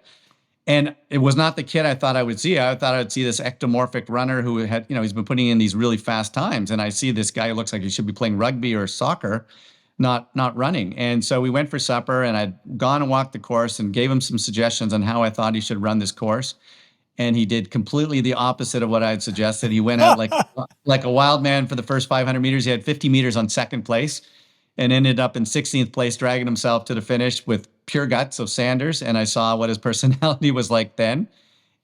And it was not the kid I thought I would see. I thought I would see this ectomorphic runner who had, he's been putting in these really fast times. And I see this guy who looks like he should be playing rugby or soccer, not running. And so we went for supper, and I'd gone and walked the course and gave him some suggestions on how I thought he should run this course. And he did completely the opposite of what I had suggested. He went out like a wild man for the first 500 meters. He had 50 meters on second place and ended up in 16th place, dragging himself to the finish with pure guts of Sanders. And I saw what his personality was like then.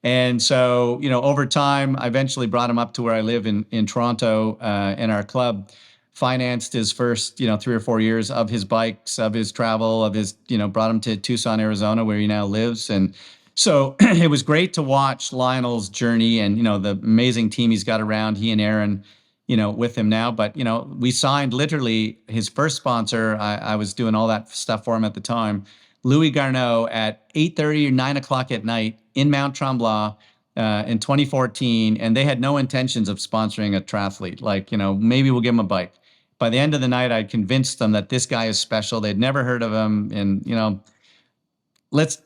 And so, over time, I eventually brought him up to where I live in Toronto, and our club financed his first, 3 or 4 years of his bikes, of his travel, of his, brought him to Tucson, Arizona, where he now lives. And So it was great to watch Lionel's journey and, the amazing team he's got around, he and Aaron, with him now. But, we signed literally his first sponsor. I was doing all that stuff for him at the time, Louis Garneau, at 8:30 or 9 o'clock at night in Mount Tremblant in 2014. And they had no intentions of sponsoring a triathlete. Like, maybe we'll give him a bike. By the end of the night, I convinced them that this guy is special. They'd never heard of him. And, let's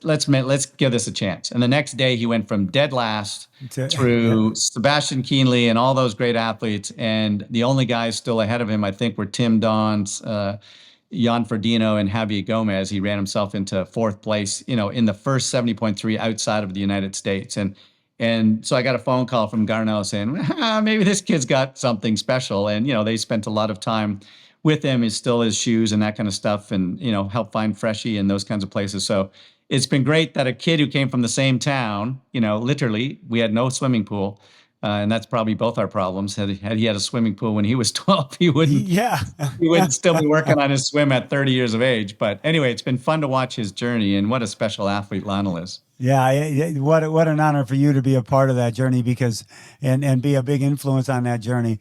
give this a chance. And the next day he went from dead last through Sebastian Kienle and all those great athletes. And the only guys still ahead of him, I think, were Tim Dons, Jan Frodeno, and Javier Gomez. He ran himself into fourth place, in the first 70.3 outside of the United States. And so I got a phone call from Garneau saying, maybe this kid's got something special. And, they spent a lot of time with him, is still his shoes and that kind of stuff, and, help find Freshie and those kinds of places. So it's been great that a kid who came from the same town, literally, we had no swimming pool. And that's probably both our problems. Had he had a swimming pool when he was 12, he wouldn't still be working on his swim at 30 years of age. But anyway, it's been fun to watch his journey, and what a special athlete Lionel is. Yeah, what an honor for you to be a part of that journey, because and be a big influence on that journey.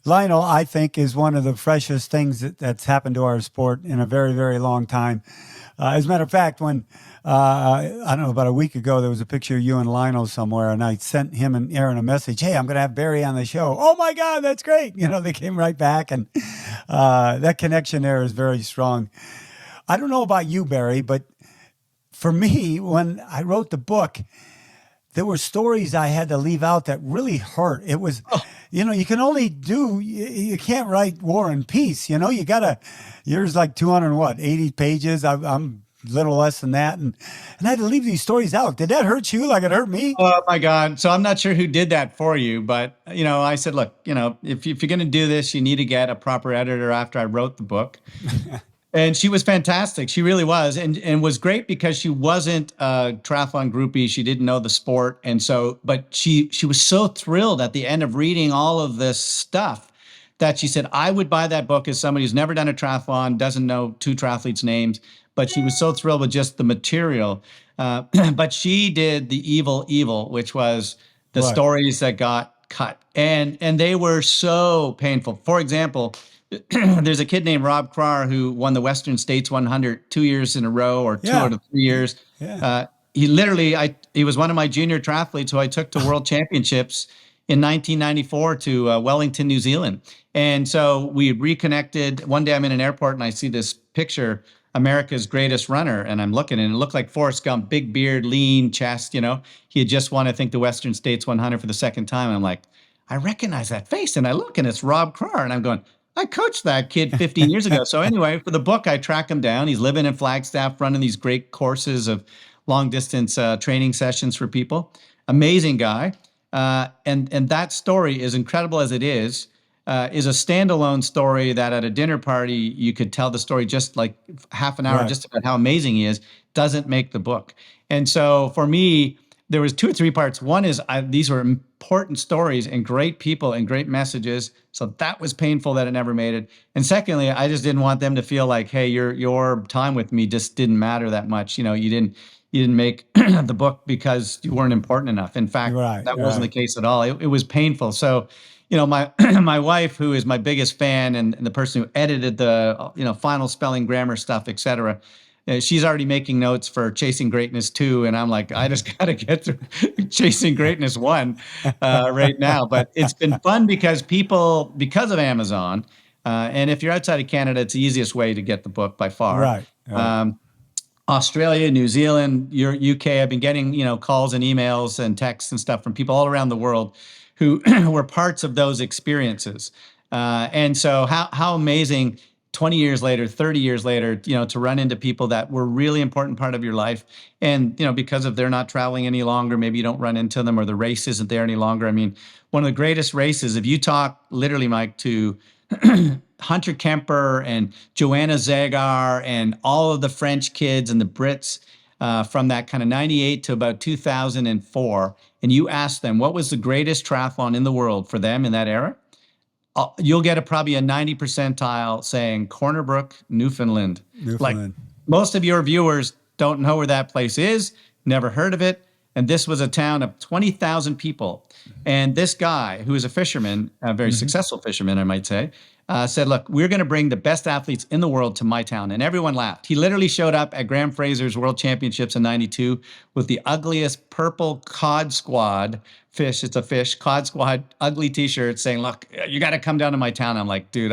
Lionel, I think, is one of the freshest things that's happened to our sport in a very, very long time. As a matter of fact, when, I don't know, about a week ago, there was a picture of you and Lionel somewhere, and I sent him and Aaron a message, hey, I'm going to have Barrie on the show. Oh, my God, that's great. They came right back, and that connection there is very strong. I don't know about you, Barrie, but for me, when I wrote the book, there were stories I had to leave out that really hurt. It was, you can only you can't write War and Peace. You gotta, yours like 280 pages. I'm a little less than that. And I had to leave these stories out. Did that hurt you like it hurt me? Oh my God. So I'm not sure who did that for you, but, I said, look, if you're going to do this, you need to get a proper editor after I wrote the book. And she was fantastic. She really was. And was great because she wasn't a triathlon groupie. She didn't know the sport. And so, but she was so thrilled at the end of reading all of this stuff that she said, I would buy that book as somebody who's never done a triathlon, doesn't know two triathletes' names, but she was so thrilled with just the material. But she did the evil, which was the stories that got cut. And they were so painful. For example, there's a kid named Rob Krar who won the Western States 100 2 years in a row, or 2 out of 3 years. Yeah. He was one of my junior triathletes who I took to World Championships in 1994 to Wellington, New Zealand. And so we reconnected. One day I'm in an airport and I see this picture, America's greatest runner, and I'm looking, and it looked like Forrest Gump, big beard, lean chest. He had just won, I think, the Western States 100 for the second time. And I'm like, I recognize that face. And I look, and it's Rob Krar, and I'm going, I coached that kid 15 years ago. So anyway, for the book, I track him down. He's living in Flagstaff, running these great courses of long distance training sessions for people. Amazing guy. And that story, as incredible as it is a standalone story that at a dinner party, you could tell the story just like half an hour, just about how amazing he is, doesn't make the book. And so for me, there was 2 or 3 parts. One is these were important stories and great people and great messages. So that was painful that it never made it. And secondly, I just didn't want them to feel like, hey, your time with me just didn't matter that much. You didn't make the book because you weren't important enough. In fact, that wasn't the case at all. It was painful. So, my my wife, who is my biggest fan and the person who edited the final spelling, grammar stuff, et cetera, she's already making notes for Chasing Greatness 2. And I'm like, I just got to get through Chasing Greatness 1 right now. But it's been fun because of Amazon, and if you're outside of Canada, it's the easiest way to get the book by far. Right. Australia, New Zealand, UK, I've been getting, calls and emails and texts and stuff from people all around the world who were parts of those experiences. And so how amazing 20 years later, 30 years later, to run into people that were really important part of your life. And, because of they're not traveling any longer, maybe you don't run into them, or the race isn't there any longer. I mean, one of the greatest races, if you talk literally, Mike, to Hunter Kemper and Joanna Zagar and all of the French kids and the Brits from that kind of 98 to about 2004, and you ask them what was the greatest triathlon in the world for them in that era, you'll get probably a 90 percentile saying Corner Brook, Newfoundland. Like most of your viewers don't know where that place is, never heard of it. And this was a town of 20,000 people. And this guy, who is a fisherman, a very successful fisherman, I might say, said, look, we're going to bring the best athletes in the world to my town. And everyone laughed. He literally showed up at Graham Fraser's World Championships in 92 with the ugliest purple cod squad fish. It's a fish, cod squad, ugly t-shirt saying, look, you got to come down to my town. I'm like, dude,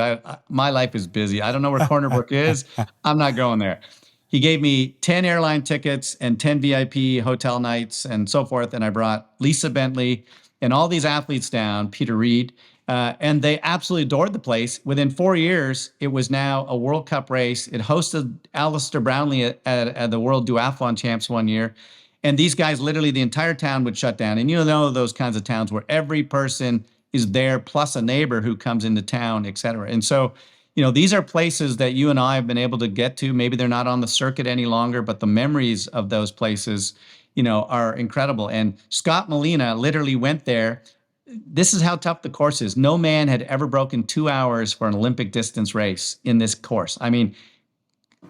my life is busy. I don't know where Corner Brook is. I'm not going there. He gave me 10 airline tickets and 10 VIP hotel nights and so forth. And I brought Lisa Bentley and all these athletes down, Peter Reed, and they absolutely adored the place. Within 4 years, it was now a World Cup race. It hosted Alistair Brownlee at the World Duathlon Champs one year. And these guys, literally the entire town would shut down. And you know those kinds of towns where every person is there, plus a neighbor who comes into town, et cetera. And so, these are places that you and I have been able to get to. Maybe they're not on the circuit any longer, but the memories of those places, are incredible. And Scott Molina literally went there. This is how tough the course is. No man had ever broken 2 hours for an Olympic distance race in this course. I mean,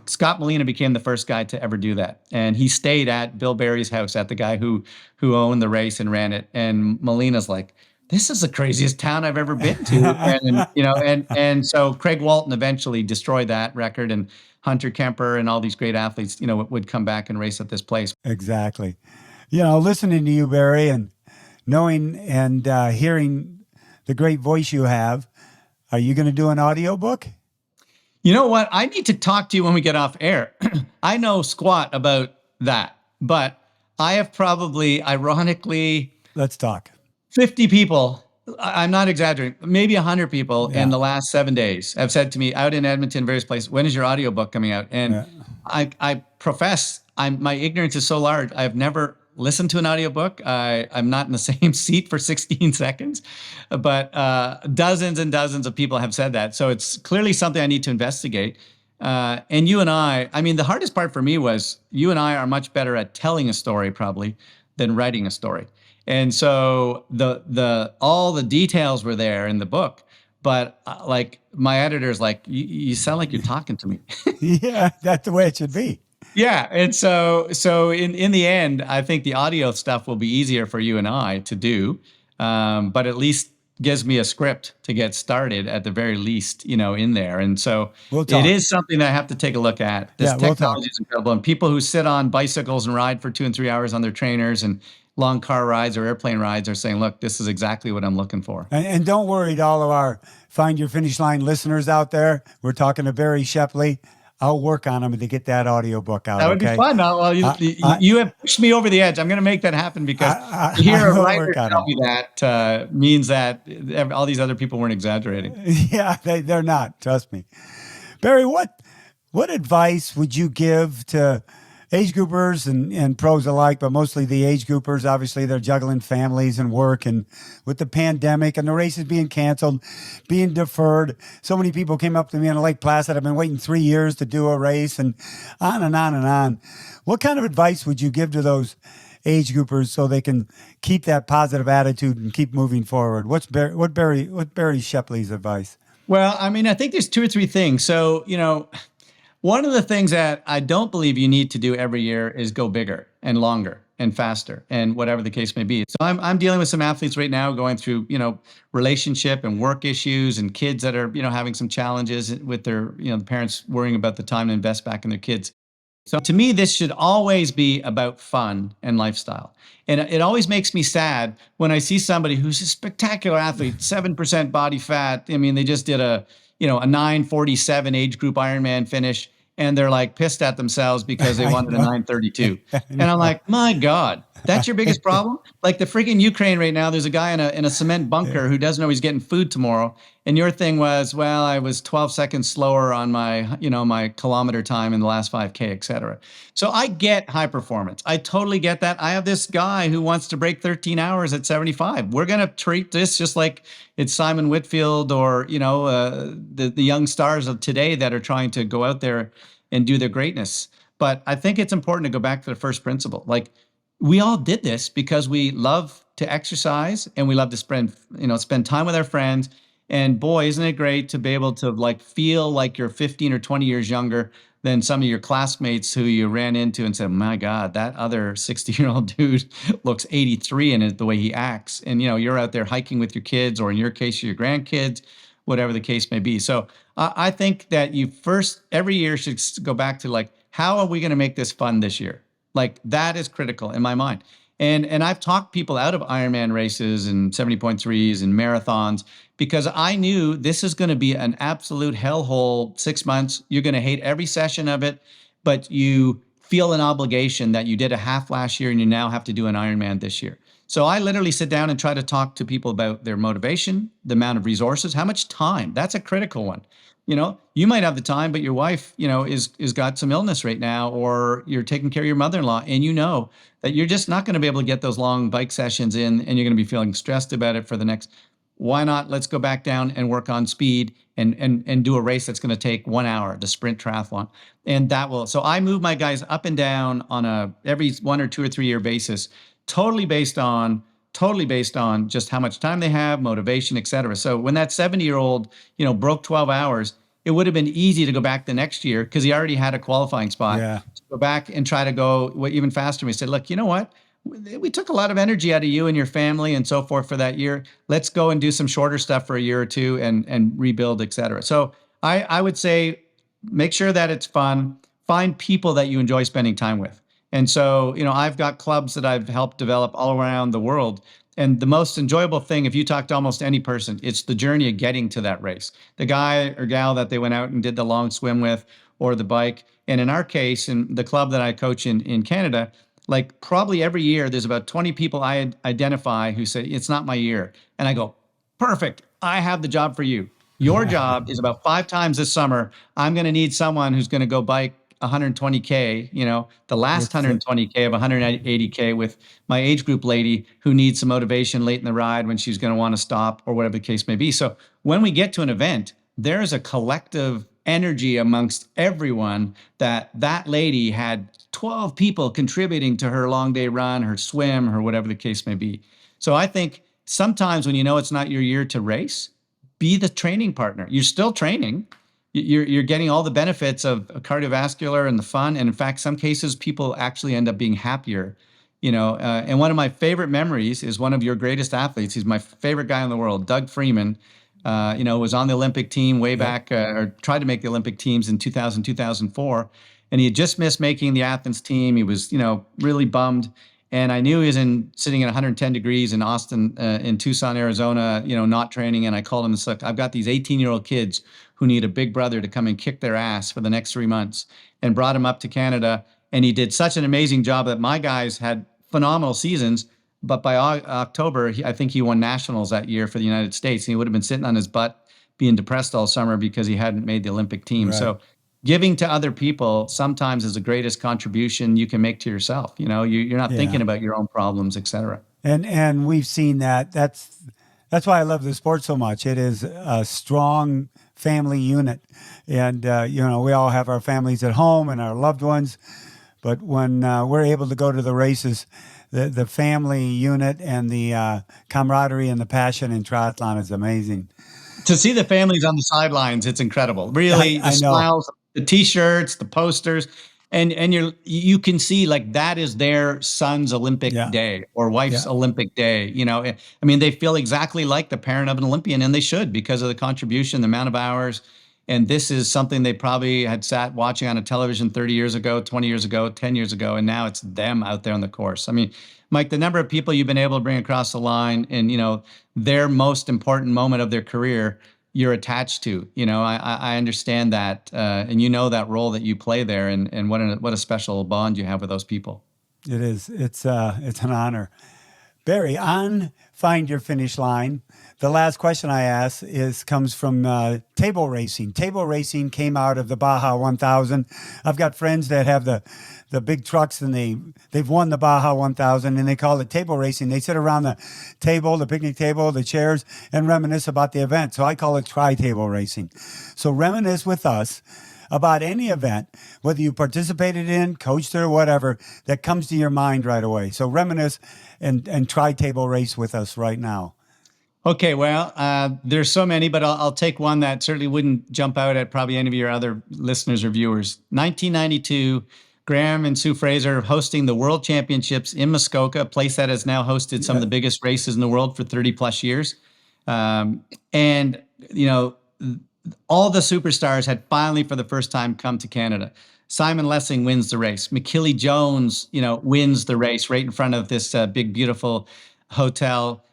Scott Molina became the first guy to ever do that. And he stayed at Bill Barrie's house, at the guy who owned the race and ran it. And Molina's like, this is the craziest town I've ever been to. And so Craig Walton eventually destroyed that record, and Hunter Kemper and all these great athletes, would come back and race at this place. Exactly. Listening to you, Barrie, and knowing and hearing the great voice you have, are you going to do an audiobook? You know what? I need to talk to you when we get off air. I know squat about that, but I have probably, ironically, let's talk. 50 people, I'm not exaggerating, maybe 100 people in the last 7 days have said to me out in Edmonton, various places, when is your audiobook coming out? And I profess, my ignorance is so large. I've never listened to an audiobook. I'm not in the same seat for 16 seconds, but dozens and dozens of people have said that. So it's clearly something I need to investigate. And you and I mean, the hardest part for me was you and I are much better at telling a story probably than writing a story. And so all the details were there in the book, but like my editor's like, you sound like you're talking to me. Yeah, that's the way it should be. Yeah. And so in the end, I think the audio stuff will be easier for you and I to do, but at least gives me a script to get started at the very least, in there. And so it is something that I have to take a look at. This technology is incredible. And people who sit on bicycles and ride for 2 and 3 hours on their trainers and long car rides or airplane rides are saying, look, this is exactly what I'm looking for. And don't worry to all of our Find Your Finish Line listeners out there. We're talking to Barrie Shepley. I'll work on them to get that audiobook out. That would be fun. Well, you have pushed me over the edge. I'm going to make that happen because to hear a writer tell me that means that all these other people weren't exaggerating. Yeah, they're not. Trust me. Barrie, what advice would you give to age groupers and pros alike, but mostly the age groupers? Obviously, they're juggling families and work, and with the pandemic and the races being canceled, being deferred. So many people came up to me on Lake Placid. I've been waiting 3 years to do a race, and on and on and on. What kind of advice would you give to those age groupers so they can keep that positive attitude and keep moving forward? What's Barrie Shepley's advice? Well, I mean, I think there's 2 or 3 things. So, one of the things that I don't believe you need to do every year is go bigger and longer and faster and whatever the case may be. So I'm dealing with some athletes right now going through, relationship and work issues and kids that are, having some challenges with their, the parents worrying about the time to invest back in their kids. So to me, this should always be about fun and lifestyle. And it always makes me sad when I see somebody who's a spectacular athlete, 7% body fat. I mean, they just did a 9:47 age group Ironman finish, and they're like pissed at themselves because they wanted a 9:32. And I'm like, my God, that's your biggest problem? Like the freaking Ukraine right now, there's a guy in a cement bunker who doesn't know he's getting food tomorrow. And your thing was, well, I was 12 seconds slower on my, my kilometer time in the last 5K, et cetera. So I get high performance. I totally get that. I have this guy who wants to break 13 hours at 75. We're going to treat this just like it's Simon Whitfield or, the young stars of today that are trying to go out there and do their greatness. But I think it's important to go back to the first principle. Like, we all did this because we love to exercise and we love to spend time with our friends. And boy, isn't it great to be able to like feel like you're 15 or 20 years younger than some of your classmates who you ran into and said, my God, that other 60-year-old dude looks 83 in it, the way he acts. And, you're out there hiking with your kids, or in your case, your grandkids, whatever the case may be. So I think that you first, every year should go back to like, how are we going to make this fun this year? Like that is critical in my mind. And I've talked people out of Ironman races and 70.3s and marathons because I knew this is going to be an absolute hellhole 6 months. You're going to hate every session of it, but you feel an obligation that you did a half last year and you now have to do an Ironman this year. So I literally sit down and try to talk to people about their motivation, the amount of resources, how much time. That's a critical one. You might have the time, but your wife, is got some illness right now, or you're taking care of your mother-in-law, and that you're just not going to be able to get those long bike sessions in, and you're going to be feeling stressed about it for the next. Why not? Let's go back down and work on speed and do a race that's going to take 1 hour, the sprint triathlon, and that will. So I move my guys up and down on a every 1 or 2 or 3 year basis, totally based on just how much time they have, motivation, et cetera. So when that 70-year-old, broke 12 hours, it would have been easy to go back the next year because he already had a qualifying spot. Yeah. To go back and try to go even faster. We said, look, you know what? We took a lot of energy out of you and your family and so forth for that year. Let's go and do some shorter stuff for a year or two and rebuild, et cetera. So I would say make sure that it's fun. Find people that you enjoy spending time with. And so, I've got clubs that I've helped develop all around the world. And the most enjoyable thing, if you talk to almost any person, it's the journey of getting to that race. The guy or gal that they went out and did the long swim with, or the bike. And in our case, in the club that I coach in Canada, like probably every year, there's about 20 people I identify who say, it's not my year. And I go, perfect. I have the job for you. Your job is about 5 times this summer. I'm going to need someone who's going to go bike 120K, the last 120K of 180K with my age group lady who needs some motivation late in the ride when she's going to want to stop or whatever the case may be. So when we get to an event, there's a collective energy amongst everyone that lady had 12 people contributing to her long day run, her swim, her whatever the case may be. So I think sometimes when it's not your year to race, be the training partner. You're still training. You're getting all the benefits of cardiovascular and the fun. And in fact, some cases, people actually end up being happier, and one of my favorite memories is one of your greatest athletes. He's my favorite guy in the world, Doug Freeman, was on the Olympic team way back, or tried to make the Olympic teams in 2000, 2004. And he had just missed making the Athens team. He was, really bummed. And I knew he was sitting at 110 degrees in Austin, in Tucson, Arizona, not training. And I called him and said, I've got these 18-year-old kids who need a big brother to come and kick their ass for the next 3 months, and brought him up to Canada. And he did such an amazing job that my guys had phenomenal seasons. But by October, I think he won nationals that year for the United States. And he would have been sitting on his butt being depressed all summer because he hadn't made the Olympic team. Right. So giving to other people sometimes is the greatest contribution you can make to yourself. You're not thinking about your own problems, et cetera. And we've seen that. That's why I love the sport so much. It is a strong family unit. And, we all have our families at home and our loved ones. But when we're able to go to the races, the family unit and the camaraderie and the passion in triathlon is amazing. To see the families on the sidelines, it's incredible. Really, the smiles, the T-shirts, the posters, and you can see like that is their son's Olympic day or wife's Olympic day. They feel exactly like the parent of an Olympian, and they should, because of the contribution, the amount of hours. And this is something they probably had sat watching on a television 30 years ago, 20 years ago, 10 years ago, and now it's them out there on the course. Mike, the number of people you've been able to bring across the line and, their most important moment of their career, you're attached to. I understand that, and that role that you play there, and what a special bond you have with those people. It is. It's an honor. Barrie, on Find Your Finish Line, the last question I ask comes from table racing. Table racing came out of the Baja 1000. I've got friends that have the big trucks, and they've won the Baja 1000, and they call it table racing. They sit around the table, the picnic table, the chairs, and reminisce about the event. So I call it tri-table racing. So reminisce with us about any event, whether you participated in, coached or whatever, that comes to your mind right away. So reminisce and tri-table race with us right now. Okay, well, there's so many, but I'll take one that certainly wouldn't jump out at probably any of your other listeners or viewers. 1992, Graham and Sue Fraser hosting the World Championships in Muskoka, a place that has now hosted some of Yeah. the biggest races in the world for 30 plus years. And, you know, all the superstars had finally, for the first time, come to Canada. Simon Lessing wins the race. McKillie Jones, wins the race right in front of this big, beautiful hotel.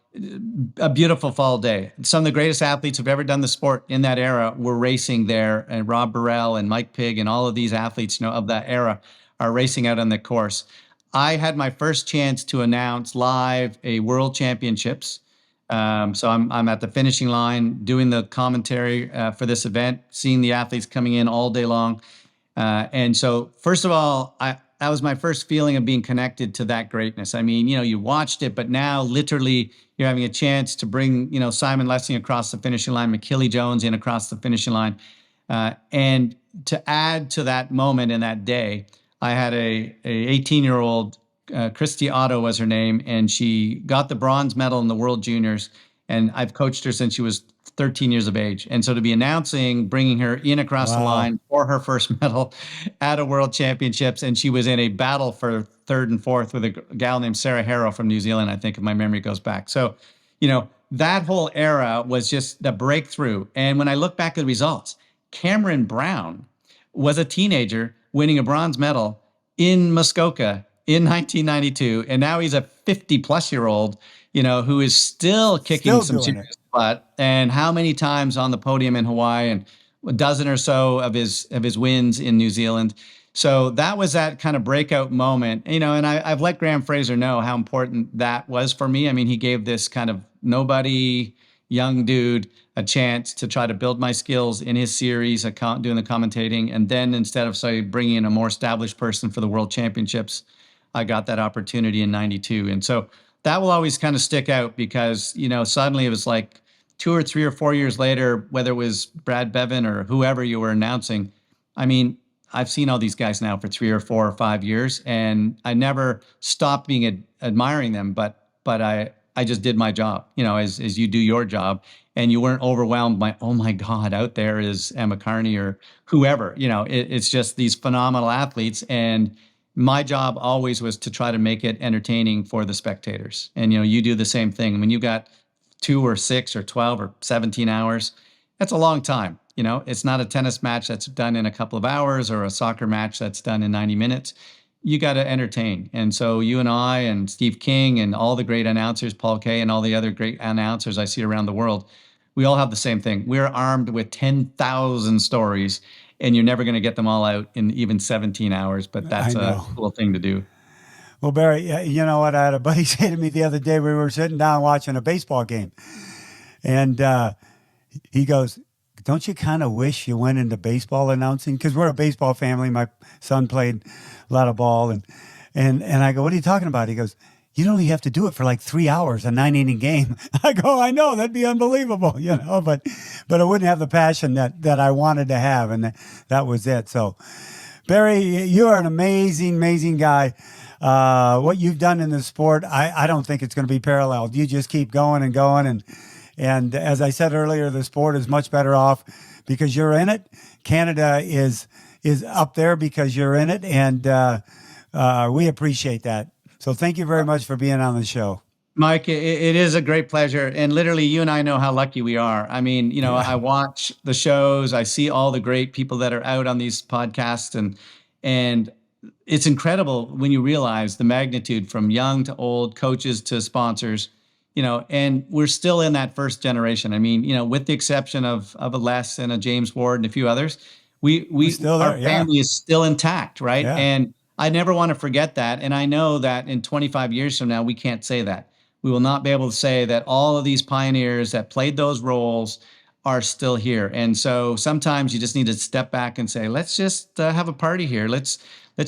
A beautiful fall day. Some of the greatest athletes who've ever done the sport in that era were racing there, and Rob Burrell and Mike Pigg and all of these athletes, of that era are racing out on the course. I had my first chance to announce live a World Championships. So I'm at the finishing line doing the commentary for this event, seeing the athletes coming in all day long. And so, first of all, that was my first feeling of being connected to that greatness. I mean, you watched it, but now literally you're having a chance to bring, Simon Lessing across the finishing line, McKillie Jones in across the finishing line. And to add to that moment in that day, I had a 18-year-old, Christy Otto was her name, and she got the bronze medal in the World Juniors. And I've coached her since she was 13 years of age. And so to be announcing, bringing her in across the line for her first medal at a World Championships, and she was in a battle for third and fourth with a gal named Sarah Harrow from New Zealand, I think, if my memory goes back. So, that whole era was just the breakthrough. And when I look back at the results, Cameron Brown was a teenager winning a bronze medal in Muskoka in 1992. And now he's a 50-plus-year-old, who is still kicking some serious butt. And how many times on the podium in Hawaii, and a dozen or so of his wins in New Zealand. So that was that kind of breakout moment, and I've let Graham Fraser know how important that was for me. I mean, he gave this kind of nobody young dude a chance to try to build my skills in his series, doing the commentating. And then instead of, say, bringing in a more established person for the World Championships, I got that opportunity in 92. And so that will always kind of stick out because, suddenly it was like 2 or 3 or 4 years later, whether it was Brad Bevan or whoever you were announcing. I mean, I've seen all these guys now for 3 or 4 or 5 years, and I never stopped being admiring them, but I just did my job, as you do your job, and you weren't overwhelmed by, oh my God, out there is Emma Carney or whoever. It's just these phenomenal athletes, and my job always was to try to make it entertaining for the spectators. And you do the same thing. When you got 2 or 6 or 12 or 17 hours, that's a long time. It's not a tennis match that's done in a couple of hours or a soccer match that's done in 90 minutes. You got to entertain. And so you and I and Steve King and all the great announcers, Paul Kay and all the other great announcers I see around the world, we all have the same thing. We're armed with 10,000 stories, and you're never going to get them all out in even 17 hours, but that's a cool thing to do. Well, Barrie, you know what? I had a buddy say to me the other day, we were sitting down watching a baseball game, and he goes, don't you kind of wish you went into baseball announcing? Because we're a baseball family. My son played a lot of ball. And I go, what are you talking about? He goes, you'd only have to do it for like 3 hours, a 9-inning game. I go, I know, that'd be unbelievable, but I wouldn't have the passion that I wanted to have. And that was it. So, Barrie, you are an amazing, amazing guy. What you've done in the sport, I don't think it's going to be paralleled. You just keep going and going. And as I said earlier, the sport is much better off because you're in it. Canada is up there because you're in it, and we appreciate that. So thank you very much for being on the show. Mike, it is a great pleasure. And literally, you and I know how lucky we are. I mean, I watch the shows. I see all the great people that are out on these podcasts, and it's incredible when you realize the magnitude from young to old, coaches to sponsors. And we're still in that first generation. I mean, with the exception of a Les and a James Ward and a few others, our family is still intact, right? Yeah. And I never want to forget that. And I know that in 25 years from now, we can't say that. We will not be able to say that all of these pioneers that played those roles are still here. And so sometimes you just need to step back and say, let's just have a party here. Let's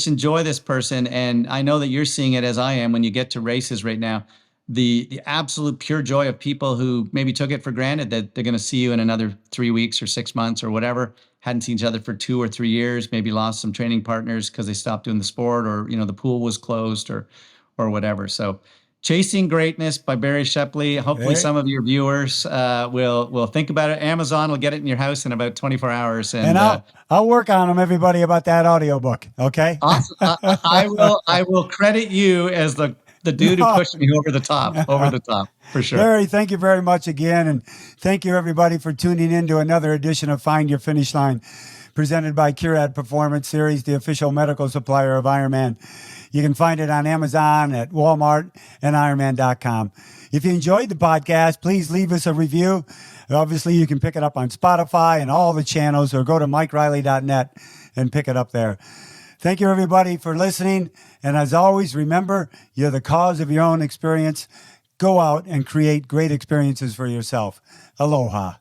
enjoy this person. And I know that you're seeing it as I am when you get to races right now. The absolute pure joy of people who maybe took it for granted that they're going to see you in another 3 weeks or 6 months or whatever, hadn't seen each other for 2 or 3 years, maybe lost some training partners because they stopped doing the sport or, the pool was closed or whatever. So Chasing Greatness by Barrie Shepley. Hopefully some of your viewers will think about it. Amazon will get it in your house in about 24 hours. And I'll work on them, everybody, about that audiobook. Okay. Awesome. I will credit you as the dude who pushed me over the top for sure. Barrie, thank you very much again. And thank you, everybody, for tuning in to another edition of Find Your Finish Line, presented by Curad Performance Series, the official medical supplier of Ironman. You can find it on Amazon, at Walmart, and Ironman.com. If you enjoyed the podcast, please leave us a review. Obviously, you can pick it up on Spotify and all the channels, or go to MikeRiley.net and pick it up there. Thank you, everybody, for listening. And as always, remember, you're the cause of your own experience. Go out and create great experiences for yourself. Aloha.